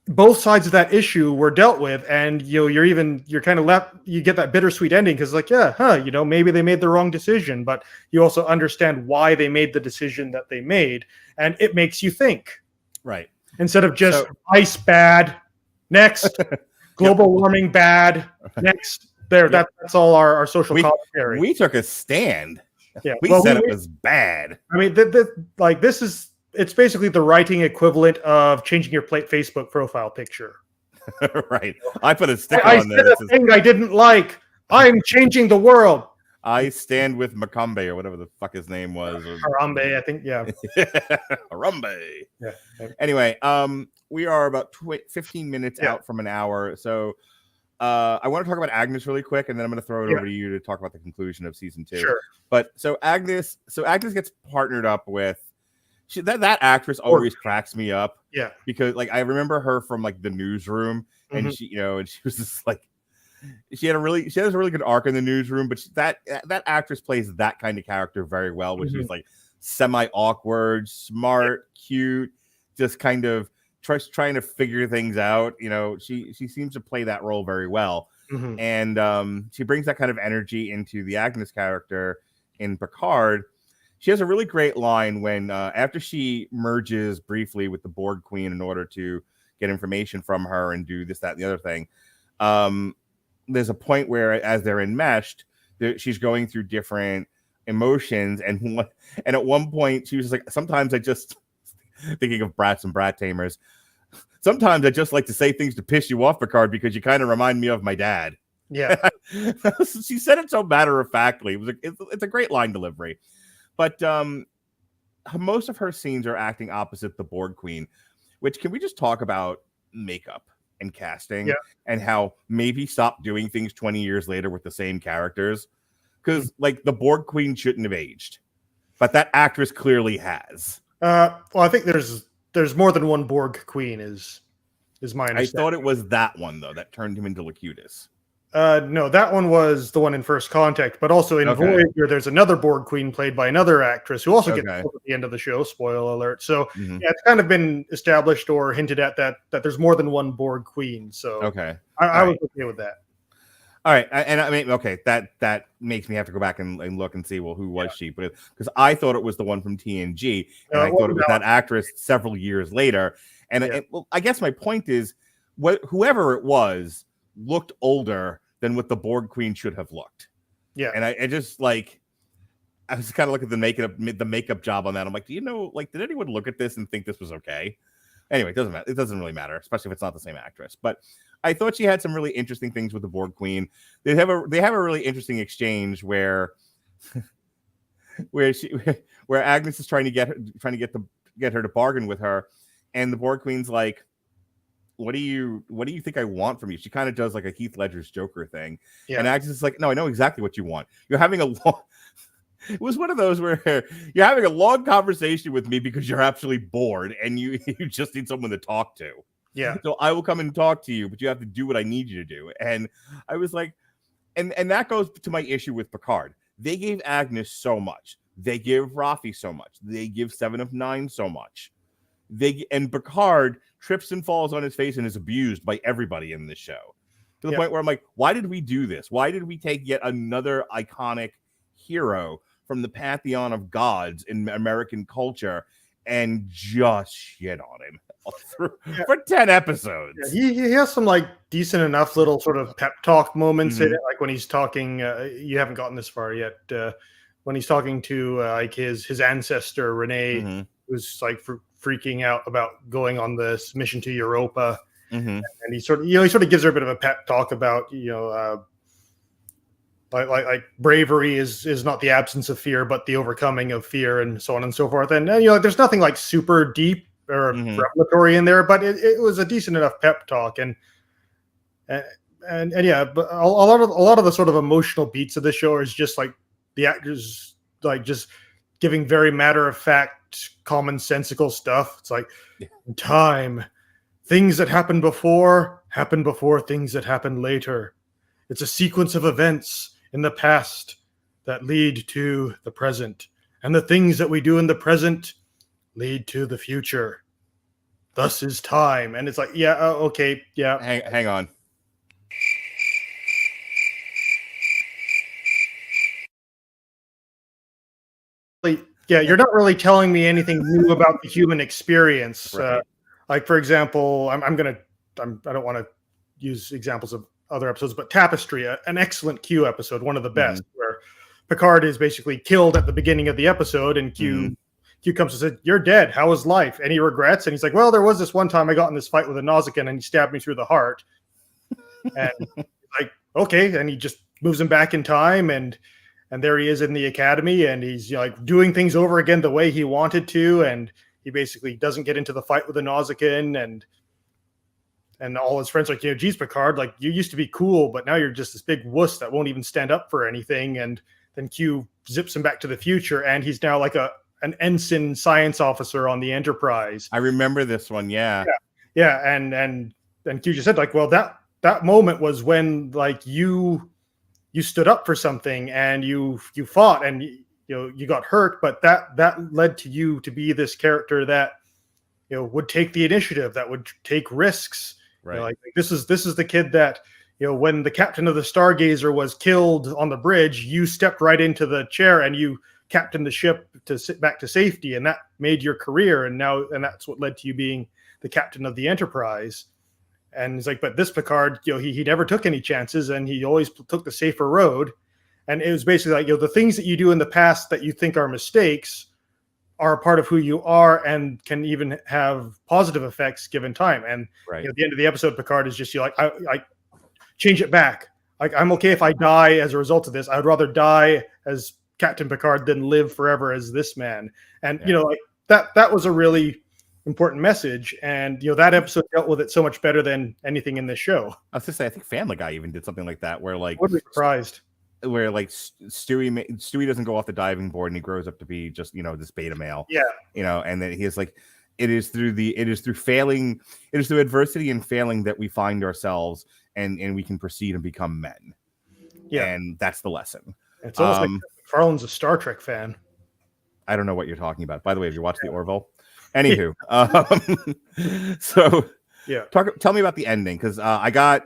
both sides of that issue were dealt with, and you're kind of left. You get that bittersweet ending because maybe they made the wrong decision, but you also understand why they made the decision that they made, and it makes you think. Right. Instead of just ice bad, next. Global warming bad. Next, that's all our social commentary. We took a stand. Yeah, we said it was bad. I mean, it's basically the writing equivalent of changing your Facebook profile picture. Right. I put a sticker on there. I said a thing I didn't like. I'm changing the world. I stand with Macombe or whatever the fuck his name was. Harambe, I think. Yeah. Harambe. Yeah. Anyway, we are about 15 minutes out from an hour. So I want to talk about Agnes really quick, and then I'm going to throw it over to you to talk about the conclusion of season 2. Sure. But so Agnes gets partnered up with that actress always cracks me up. Yeah. Because like I remember her from like the newsroom, and she was just like she has a really good arc in the newsroom, but that actress plays that kind of character very well, which is like semi-awkward, smart, cute, just kind of trying to figure things out. She seems to play that role very well. And she brings that kind of energy into the Agnes character in Picard. She has a really great line when after she merges briefly with the Borg Queen in order to get information from her and do this, that, and the other thing. There's a point where as they're enmeshed, she's going through different emotions, and at one point she was just like, sometimes I just thinking of Brats and Brat Tamers. Sometimes I just like to say things to piss you off, Picard, because you kind of remind me of my dad. Yeah. She said it so matter-of-factly. It's a great line delivery. But most of her scenes are acting opposite the Borg Queen, which can we just talk about makeup and casting and how maybe stop doing things 20 years later with the same characters? Because like the Borg Queen shouldn't have aged, but that actress clearly has. Well, I think there's more than one Borg Queen is my understanding. I thought it was that one though that turned him into Locutus. No, that one was the one in First Contact, but also in Voyager, there's another Borg Queen played by another actress who also gets killed at the end of the show. Spoiler alert. So yeah, it's kind of been established or hinted at that there's more than one Borg Queen. So I was okay with that. All right, and I mean, that makes me have to go back and look and see, well, who was she? But because I thought it was the one from TNG, and I thought it was that actress several years later. And I guess my point is, whoever it was looked older than what the Borg Queen should have looked. Yeah, and I just like, I was kind of looking at the makeup job on that. I'm like, did anyone look at this and think this was okay? Anyway, it doesn't matter. It doesn't really matter, especially if it's not the same actress. But I thought she had some really interesting things with the Borg Queen. They have a really interesting exchange where Agnes is trying to get her to bargain with her, and the Borg Queen's like, what do you think I want from you? She kind of does like a Heath Ledger's Joker thing. Yeah. And Agnes is like, no, I know exactly what you want. You're having a long it was one of those where you're having a long conversation with me because you're actually bored and you just need someone to talk to. Yeah. So I will come and talk to you, but you have to do what I need you to do. And I was like, and that goes to my issue with Picard. They gave Agnes so much. They give Rafi so much. They give 7 of 9 so much. And Picard trips and falls on his face and is abused by everybody in this show. To the point where I'm like, why did we do this? Why did we take yet another iconic hero from the pantheon of gods in American culture and just shit on him for 10 episodes? Yeah, he has some like decent enough little sort of pep talk moments in it, like when he's talking. You haven't gotten this far yet. When he's talking to like his ancestor Renee, who's like freaking out about going on this mission to Europa, and he sort of gives her a bit of a pep talk about like bravery is not the absence of fear, but the overcoming of fear, and so on and so forth. And there's nothing like super deep or revelatory in there, but it was a decent enough pep talk. And yeah, but a lot of the sort of emotional beats of the show is just like the actors like just giving very matter of fact, commonsensical stuff. It's like time, things that happened before things that happened later. It's a sequence of events in the past that lead to the present, and the things that we do in the present lead to the future. Thus is time. And it's like, okay, yeah. Hang on. Yeah, you're not really telling me anything new about the human experience. Right. Like, for example, I don't want to use examples of other episodes, but Tapestry, an excellent Q episode, one of the best, where Picard is basically killed at the beginning of the episode, and Q comes and says, "You're dead. How was life?" And he regrets, and he's like, "Well, there was this one time I got in this fight with a Nausicaan, and he stabbed me through the heart." And like, okay, and he just moves him back in time, and there he is in the academy, and he's like doing things over again the way he wanted to, and he basically doesn't get into the fight with the Nausicaan, and and all his friends are like, geez, Picard, like you used to be cool, but now you're just this big wuss that won't even stand up for anything. And then Q zips him back to the future, and he's now like an ensign science officer on the Enterprise. I remember this one. Yeah. And Q just said like, well, that moment was when like you stood up for something and you fought and you got hurt, but that led to you to be this character that would take the initiative, that would take risks. Right. Like this is the kid that when the captain of the Stargazer was killed on the bridge, you stepped right into the chair and you captained the ship to sit back to safety, and that made your career. And that's what led to you being the captain of the Enterprise. And it's like, but this Picard, he never took any chances, and he always took the safer road. And it was basically like, the things that you do in the past that you think are mistakes are a part of who you are and can even have positive effects given time. And at the end of the episode, Picard is just I change it back. Like, I'm okay if I die as a result of this. I'd rather die as Captain Picard than live forever as this man. And that was a really important message. And that episode dealt with it so much better than anything in this show. I was gonna say, I think Family Guy even did something like that, where like, Would be surprised. Where like Stewie doesn't go off the diving board and he grows up to be just this beta male. Yeah. And then he is like, it is through adversity and failing that we find ourselves and we can proceed and become men. Yeah. And that's the lesson. It's almost like Farland's a Star Trek fan. I don't know what you're talking about. By the way, have you watched the Orville? Anywho, so yeah, tell me about the ending, because I got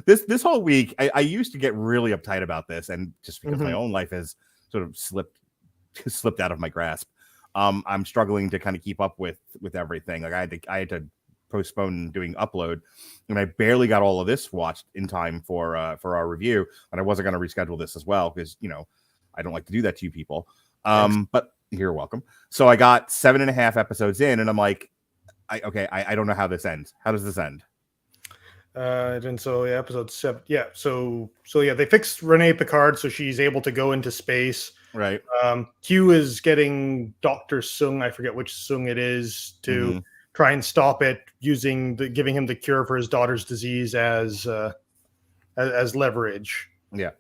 this whole week. I used to get really uptight about this, and just because my own life has sort of slipped out of my grasp, I'm struggling to kind of keep up with everything. Like I had to postpone doing upload, and I barely got all of this watched in time for our review, and I wasn't going to reschedule this as well because I don't like to do that to you people. But you're welcome. So I got 7.5 episodes in, and I'm like, I don't know how this ends. How does this end? And so episode 7. Yeah. So they fixed Renee Picard so she's able to go into space. Right. Q is getting Dr. Sung, I forget which Sung it is, to try and stop it using giving him the cure for his daughter's disease as leverage. Yeah.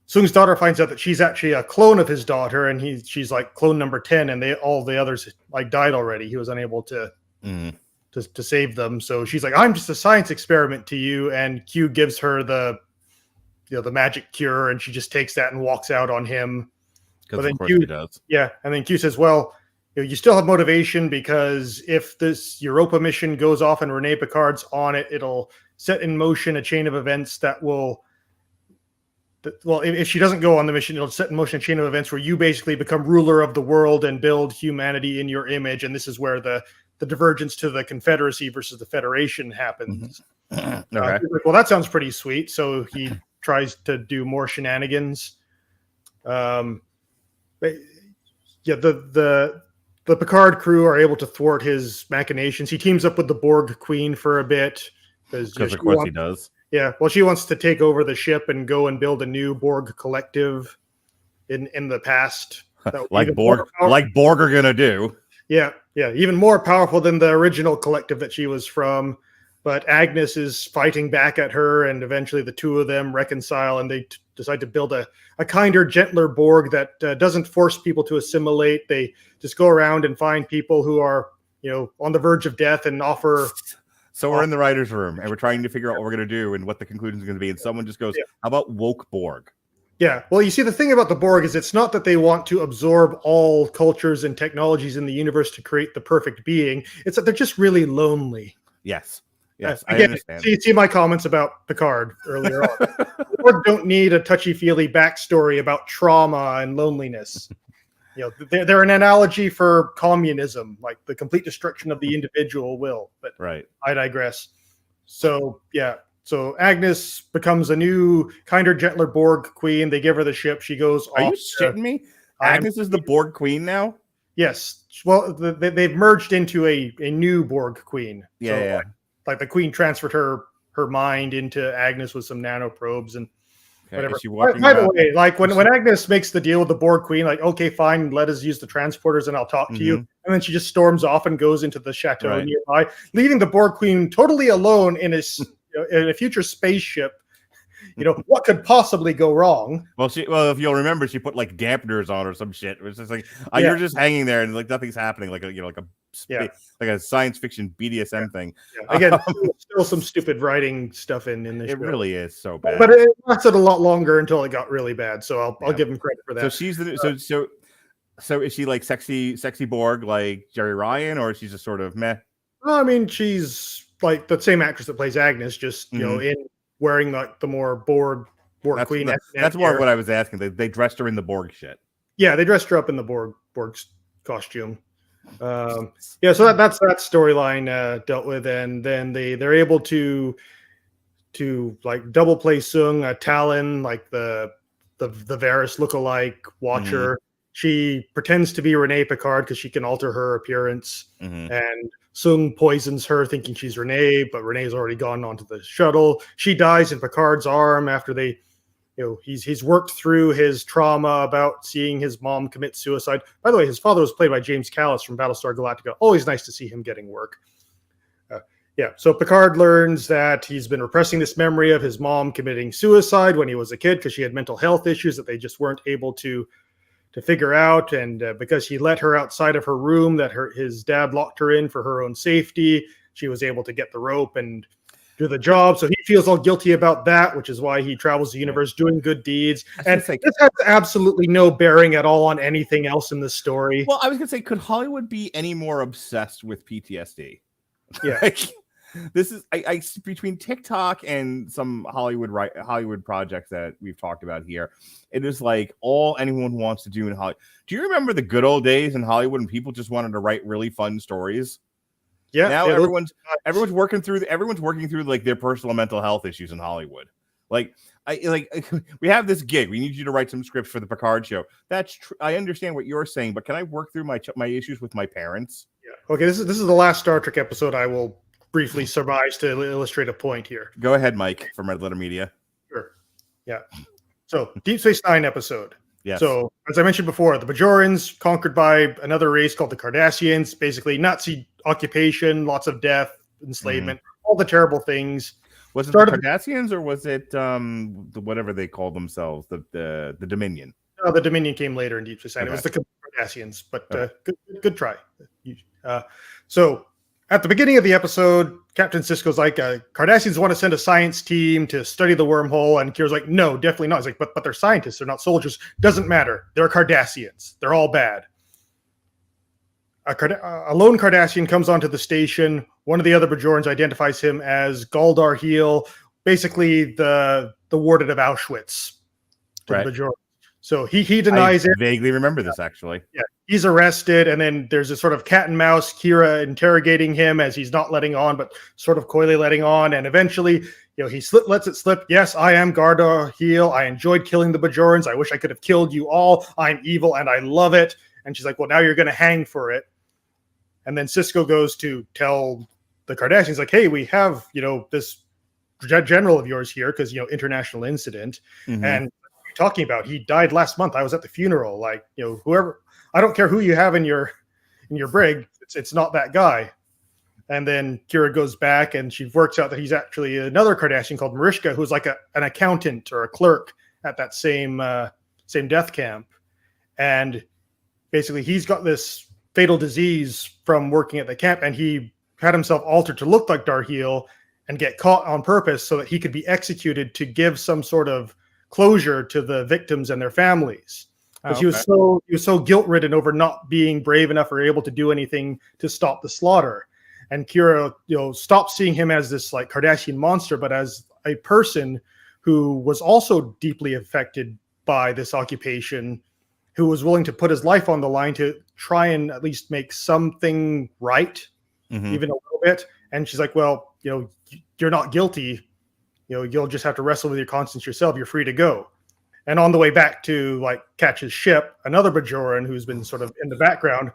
Sung's daughter finds out that she's actually a clone of his daughter, and she's like clone number 10, and all the others like died already. He was unable to save them. So she's like, I'm just a science experiment to you. And Q gives her the magic cure, and she just takes that and walks out on him. Because of course she does. Yeah. And then Q says, well, you still have motivation, because if this Europa mission goes off and Renee Picard's on it, it'll set in motion a chain of events that will, well, if she doesn't go on the mission, it'll set in motion a chain of events where you basically become ruler of the world and build humanity in your image. And this is where the divergence to the Confederacy versus the Federation happens. Okay. Well, that sounds pretty sweet. So he tries to do more shenanigans. The Picard crew are able to thwart his machinations. He teams up with the Borg Queen for a bit. Because of course he does. Yeah, well, she wants to take over the ship and go and build a new Borg collective in the past. like Borg are gonna do. Yeah, even more powerful than the original collective that she was from. But Agnes is fighting back at her, and eventually the two of them reconcile, and they decide to build a kinder, gentler Borg that doesn't force people to assimilate. They just go around and find people who are, on the verge of death and offer. So we're in the writer's room, and we're trying to figure out what we're going to do and what the conclusion is going to be. And someone just goes, how about woke Borg? Yeah. Well, you see, the thing about the Borg is it's not that they want to absorb all cultures and technologies in the universe to create the perfect being. It's that they're just really lonely. Yes, Again, I understand. See my comments about Picard earlier on. The Borg don't need a touchy-feely backstory about trauma and loneliness. They're an analogy for communism, like the complete destruction of the individual will. But right. I digress. So Agnes becomes a new, kinder, gentler Borg queen. They give her the ship. She goes off. Are you shitting me? Agnes is the Borg queen now? Yes. Well, they've merged into a new Borg queen. Yeah. Like the queen transferred her mind into Agnes with some nanoprobes and whatever. By the way, like when Agnes makes the deal with the Borg queen, like, okay, fine, let us use the transporters and I'll talk to you. And and then she just storms off and goes into the chateau nearby, leaving the Borg Queen totally alone in in a future spaceship. What could possibly go wrong? Well, if you'll remember, she put like dampeners on or some shit. It was just like you're just hanging there and like nothing's happening, like a science fiction BDSM thing. Yeah. Again, still some stupid writing stuff in this. It show. really is so bad, but it lasted a lot longer until it got really bad. So I'll give him credit for that. So she's so is she like sexy Borg like Jerry Ryan, or is she just sort of meh? Well, I mean, she's like the same actress that plays Agnes, just in wearing like the more Borg Queen. That's more of what I was asking. They dressed her in the Borg shit. Yeah, they dressed her up in the Borg costume. So that's that storyline dealt with, and then they're able to like double play Sung, Talon, like the Varys lookalike watcher. She pretends to be Renee Picard because she can alter her appearance, and Sung poisons her thinking she's Renee, but Renee's already gone onto the shuttle. She dies in Picard's arm after he's worked through his trauma about seeing his mom commit suicide. By the way, his father was played by James Callis from Battlestar Galactica. Always nice to see him getting work. So Picard learns that he's been repressing this memory of his mom committing suicide when he was a kid because she had mental health issues that they just weren't able to figure out, and because he let her outside of her room that his dad locked her in for her own safety, she was able to get the rope and do the job. So he feels all guilty about that, which is why he travels the universe doing good deeds. And this has absolutely no bearing at all on anything else in the story. Well, I was gonna say, could Hollywood be any more obsessed with PTSD? Yeah. This is I between TikTok and some Hollywood projects that we've talked about here. It is like all anyone wants to do in Hollywood. Do you remember the good old days in Hollywood when people just wanted to write really fun stories? Yeah. Now everyone's working through like their personal mental health issues in Hollywood. Like we have this gig. We need you to write some scripts for the Picard show. That's true. I understand what you're saying, but can I work through my issues with my parents? Yeah. Okay. This is the last Star Trek episode I will briefly surmise to illustrate a point here. Go ahead, Mike, from Red Letter Media. Sure. Yeah. So, Deep Space Nine episode. Yes. So, as I mentioned before, the Bajorans conquered by another race called the Cardassians, basically Nazi occupation, lots of death, enslavement, all the terrible things. Was it the Cardassians or was it whatever they called themselves, the Dominion? No, the Dominion came later in Deep Space Nine. Okay. It was the Cardassians, but good try. So, at the beginning of the episode, Captain Sisko's like, Cardassians want to send a science team to study the wormhole. And Kira's like, no, definitely not. He's like, but they're scientists. They're not soldiers. Doesn't matter. They're Cardassians. They're all bad. A lone Cardassian comes onto the station. One of the other Bajorans identifies him as Galdar Heel, basically the warden of Auschwitz. Right. The Bajorans. So he denies it. I vaguely remember this, actually. Yeah, he's arrested, and then there's a sort of cat and mouse, Kira interrogating him as he's not letting on, but sort of coyly letting on. And eventually, he lets it slip. Yes, I am Galdar Heel. I enjoyed killing the Bajorans. I wish I could have killed you all. I'm evil, and I love it. And she's like, well, now you're going to hang for it. And then Sisko goes to tell the Cardassians, like, hey, we have, this general of yours here because, international incident. And talking about, he died last month. I was at the funeral. Like, whoever, I don't care who you have in your brig, it's not that guy. And then Kira goes back and she works out that he's actually another Cardassian called Mariska, who's like an accountant or a clerk at that same death camp. And basically he's got this fatal disease from working at the camp, and he had himself altered to look like Darheel and get caught on purpose so that he could be executed to give some sort of closure to the victims and their families. Because he was so guilt-ridden over not being brave enough or able to do anything to stop the slaughter. And Kira, stopped seeing him as this like Cardassian monster, but as a person who was also deeply affected by this occupation, who was willing to put his life on the line to try and at least make something right, even a little bit. And she's like, well, you're not guilty. You'll just have to wrestle with your conscience yourself. You're free to go. And on the way back to like catch his ship, another Bajoran who's been sort of in the background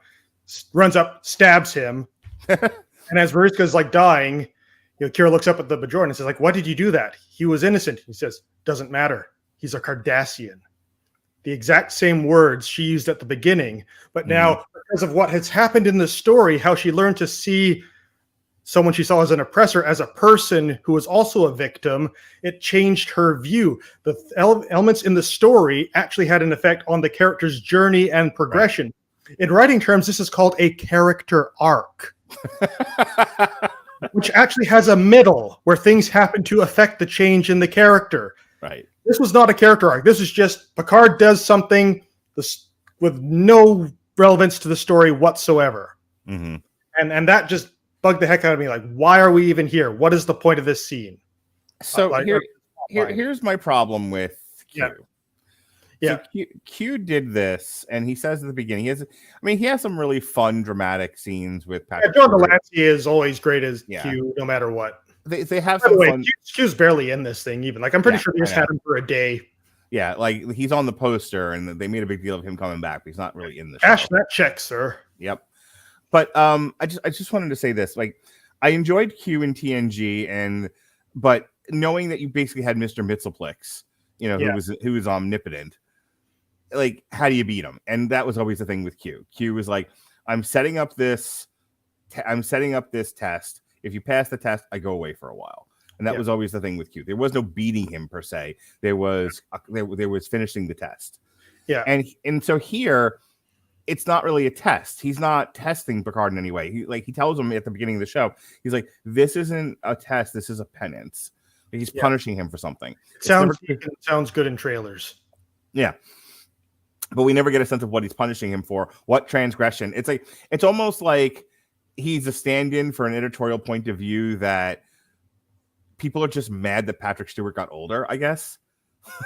runs up, stabs him. And as Mariska's like dying, Kira looks up at the Bajoran and says, like, why did you do that? He was innocent. He says, doesn't matter. He's a Cardassian. The exact same words she used at the beginning, but now because of what has happened in the story, how she learned to see someone she saw as an oppressor as a person who was also a victim. It changed her view. The elements in the story actually had an effect on the character's journey and progression. Right. In writing terms, this is called a character arc, which actually has a middle where things happen to affect the change in the character. Right. This was not a character arc. This is just Picard does something with no relevance to the story whatsoever. Mm-hmm. And that just bugged the heck out of me. Like, why are we even here? What is the point of this scene? So here's my problem with Q. Yeah. So Q did this, and he says at the beginning, he has some really fun, dramatic scenes with Patrick. John Delancey is always great as Q, no matter what. They have By some the way, fun. Q's barely in this thing, even. Like, I'm pretty sure they just had him for a day. Yeah, like he's on the poster, and they made a big deal of him coming back, but he's not really in the show. Cash that check, sir. Yep. But I just wanted to say this. Like, I enjoyed Q in TNG, but knowing that you basically had Mr. Mxyzptlk, who was omnipotent, like, how do you beat him? And that was always the thing with Q. Q was like, I'm setting up this test. If you pass the test, I go away for a while. And that was always the thing with Q. There was no beating him per se. There was finishing the test. Yeah. And so here, it's not really a test. He's not testing Picard in any way. He tells him at the beginning of the show, he's like, this isn't a test. This is a penance. He's punishing him for something. It sounds good in trailers. Yeah. But we never get a sense of what he's punishing him for. What transgression. It's almost like he's a stand-in for an editorial point of view that people are just mad that Patrick Stewart got older, I guess.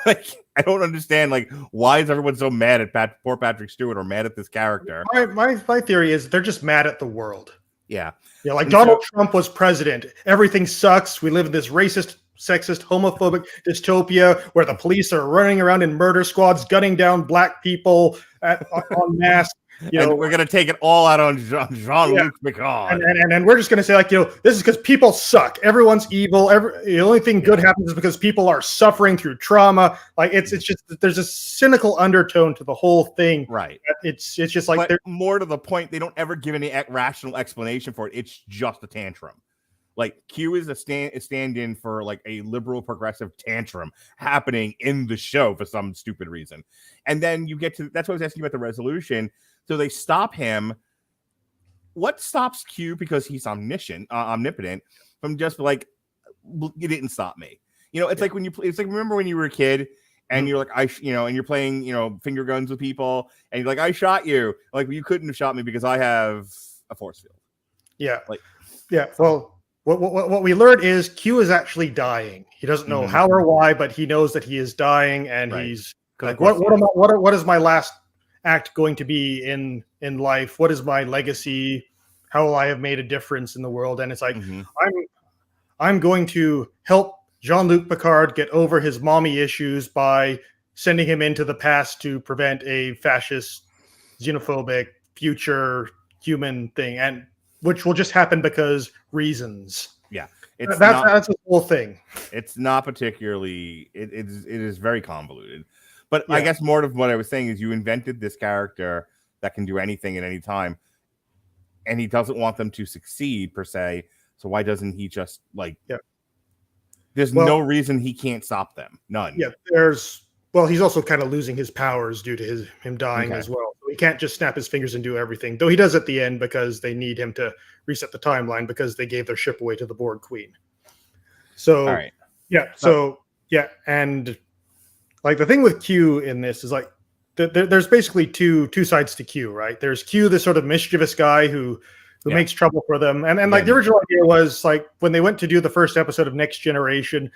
Like, I don't understand, like, why is everyone so mad at poor Patrick Stewart or mad at this character? My theory is they're just mad at the world. Yeah. Yeah, like Donald Trump was president. Everything sucks. We live in this racist, sexist, homophobic dystopia where the police are running around in murder squads, gunning down black people en masse. And we're going to take it all out on Jean-Luc Picard. And we're just going to say, like, this is because people suck. Everyone's evil. The only thing good happens is because people are suffering through trauma. Like, it's just, there's a cynical undertone to the whole thing. Right. It's just like, but more to the point, they don't ever give any rational explanation for it. It's just a tantrum. Like, Q is a stand-in for, like, a liberal progressive tantrum happening in the show for some stupid reason. And then you get to, that's what I was asking about the resolution. So they stop him. What stops Q, because he's omnipotent, from just like, you didn't stop me? It's like when you play. It's like, remember when you were a kid and you're like, and you're playing, finger guns with people, and you're like, I shot you. Like, well, you couldn't have shot me because I have a force field. Yeah. Well, what we learned is Q is actually dying. He doesn't know how or why, but he knows that he is dying, and he's like, what is my last act going to be in life? What is my legacy? How will I have made a difference in the world? And it's like, I'm going to help Jean-Luc Picard get over his mommy issues by sending him into the past to prevent a fascist, xenophobic, future human thing, and which will just happen because reasons. Yeah, that's the whole thing. It's not particularly. It is very convoluted. But I guess more of what I was saying is you invented this character that can do anything at any time, and he doesn't want them to succeed per se. So why doesn't he just there's no reason he can't stop them. None. Yeah, he's also kind of losing his powers due to him dying as well. So he can't just snap his fingers and do everything, though he does at the end because they need him to reset the timeline because they gave their ship away to the Borg Queen. So, all right. And like the thing with Q in this is like there's basically two sides to Q, right? There's Q, the sort of mischievous guy who makes trouble for them, and like the original idea was like when they went to do the first episode of Next Generation,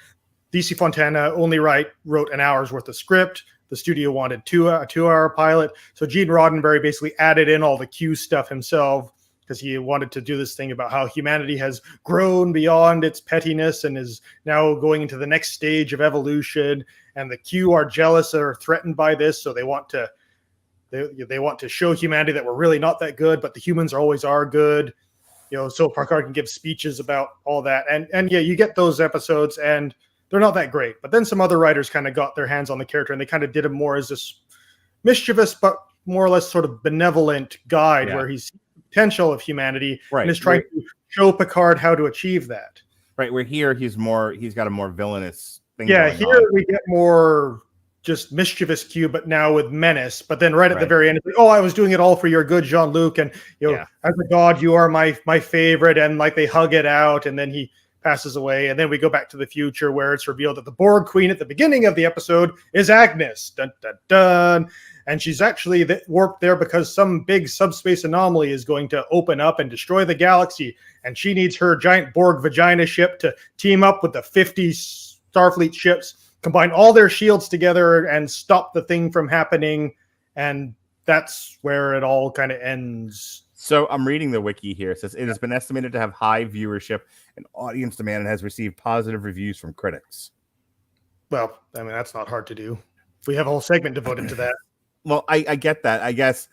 DC Fontana only wrote an hour's worth of script. The studio wanted a 2-hour pilot, so Gene Roddenberry basically added in all the Q stuff himself because he wanted to do this thing about how humanity has grown beyond its pettiness and is now going into the next stage of evolution. And the Q are jealous or threatened by this, so they want to show humanity that we're really not that good, but the humans always are good. So Picard can give speeches about all that, and you get those episodes, and they're not that great. But then some other writers kind of got their hands on the character, and they kind of did him more as this mischievous but more or less sort of benevolent guide Yeah. where he's potential of humanity Right. and is trying to show Picard how to achieve that. Right. Where here he's got a more villainous thing. Yeah, going here on. we get more just mischievous Q, but now with menace. But then right at the Right. very end, it's like, oh, I was doing it all for your good, Jean-Luc, and Yeah. as a god, you are my favorite, and like they hug it out, and then he passes away, and then we go back to the future where it's revealed that the Borg Queen at the beginning of the episode is Agnes, dun dun dun, and she's actually warped there because some big subspace anomaly is going to open up and destroy the galaxy, and she needs her giant Borg vagina ship to team up with the 50 Starfleet ships, combine all their shields together and stop the thing from happening, and that's where it all kind of ends. So I'm reading the wiki here. It says it has been estimated to have high viewership and audience demand and has received positive reviews from critics. Well, I mean, that's not hard to do. We have a whole segment devoted to that. Well, I get that. I guess,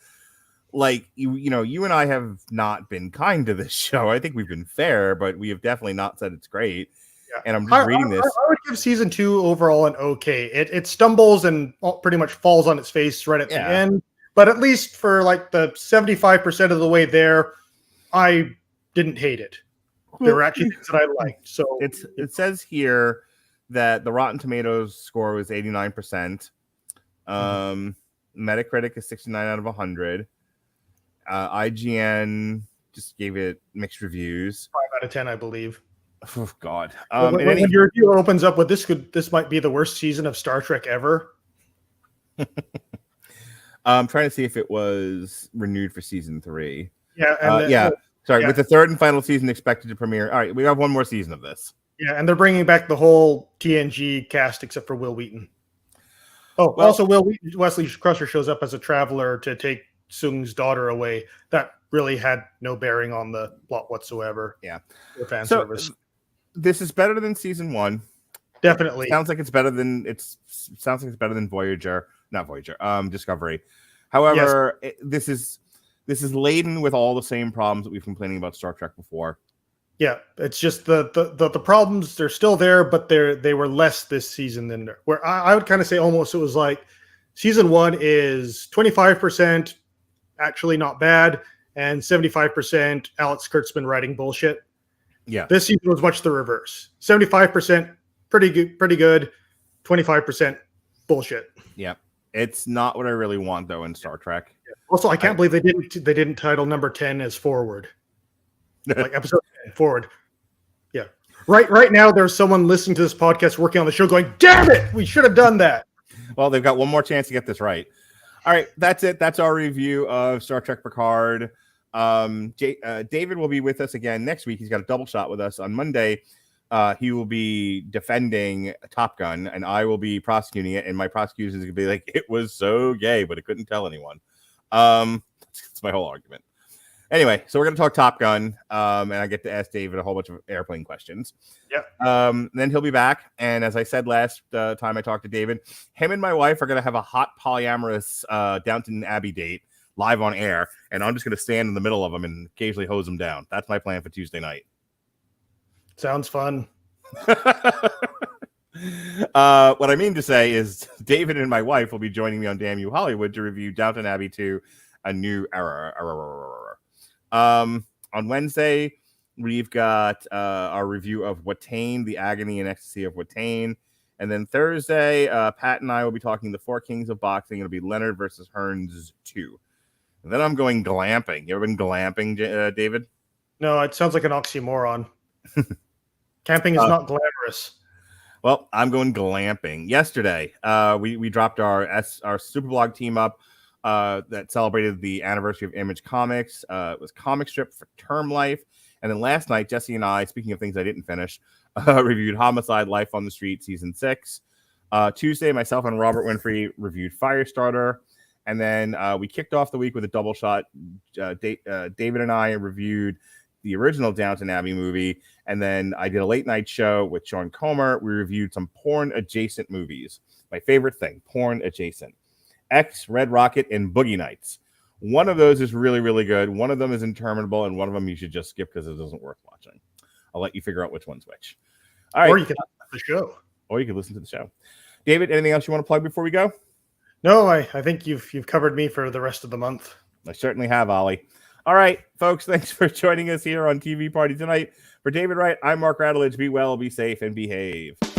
like, you and I have not been kind to this show. I think we've been fair, but we have definitely not said it's great. Yeah. And I'm just reading this. I would give season 2 overall an okay. It stumbles and pretty much falls on its face right at the end. But at least for like the 75% of the way there, I didn't hate it. There were actually things that I liked. So it says here that the Rotten Tomatoes score was 89%. Metacritic is 69 out of 100. IGN just gave it mixed reviews. 5 out of 10, I believe. Oh God! When your review opens up with this might be the worst season of Star Trek ever. I'm trying to see if it was renewed for season 3. Yeah, Sorry, with the third and final season expected to premiere. All right, we have one more season of this. Yeah, and they're bringing back the whole TNG cast except for Will Wheaton. Oh, Well- also Wesley Crusher shows up as a traveler to take Sung's daughter away. That really had no bearing on the plot whatsoever. Yeah. For fan So service. this is better than season 1. Definitely. Sounds like it's better than Voyager, not Voyager, Discovery. However, this is laden with all the same problems that we've been complaining about Star Trek before. Yeah, it's just the problems, they're still there, but they were less this season than where I would kind of say almost it was like season 1 is 25% actually not bad and 75% Alex Kurtzman writing bullshit. Yeah. This season was much the reverse. 75% pretty good, 25% bullshit. Yeah. It's not what I really want though in Star Trek. Also, I can't believe they didn't title number 10 as Forward. Like episode 10, Forward. Yeah. Right now there's someone listening to this podcast working on the show going, "Damn it, we should have done that." Well, they've got one more chance to get this right. All right, that's it. That's our review of Star Trek Picard. David will be with us again next week. He's got a double shot with us on Monday. He will be defending Top Gun, and I will be prosecuting it. And my prosecution is going to be like, "It was so gay, but it couldn't tell anyone." That's my whole argument. Anyway, so we're going to talk Top Gun, and I get to ask David a whole bunch of airplane questions. Yep. Then he'll be back, and as I said last time I talked to David, him and my wife are going to have a hot polyamorous Downton Abbey date live on air, and I'm just going to stand in the middle of them and occasionally hose them down. That's my plan for Tuesday night. Sounds fun. What I mean to say is David and my wife will be joining me on Damn You Hollywood to review Downton Abbey 2, A New Era. On Wednesday, we've got our review of Watain, The Agony and Ecstasy of Watain. And then Thursday, Pat and I will be talking the Four Kings of Boxing. It'll be Leonard versus Hearns 2. And then I'm going glamping. You ever been glamping, David? No, it sounds like an oxymoron. Camping is not glamorous. Well, I'm going glamping. Yesterday, we dropped our Superblog team up that celebrated the anniversary of Image Comics. It was comic strip for term life. And then last night, Jesse and I, speaking of things I didn't finish, reviewed Homicide: Life on the Street Season 6. Tuesday, myself and Robert Winfrey reviewed Firestarter. And then we kicked off the week with a double shot. David and I reviewed the original Downton Abbey movie. And then I did a late night show with Sean Comer. We reviewed some porn adjacent movies. My favorite thing, porn adjacent. X, Red Rocket, and Boogie Nights. One of those is really, really good. One of them is interminable, and one of them you should just skip because it isn't worth watching. I'll let you figure out which one's which. All right. Or you can listen to the show. Or you can listen to the show. David, anything else you want to plug before we go? No, I think you've covered me for the rest of the month. I certainly have, Ollie. All right, folks, thanks for joining us here on TV Party tonight. For David Wright, I'm Mark Radulich. Be well, be safe, and behave.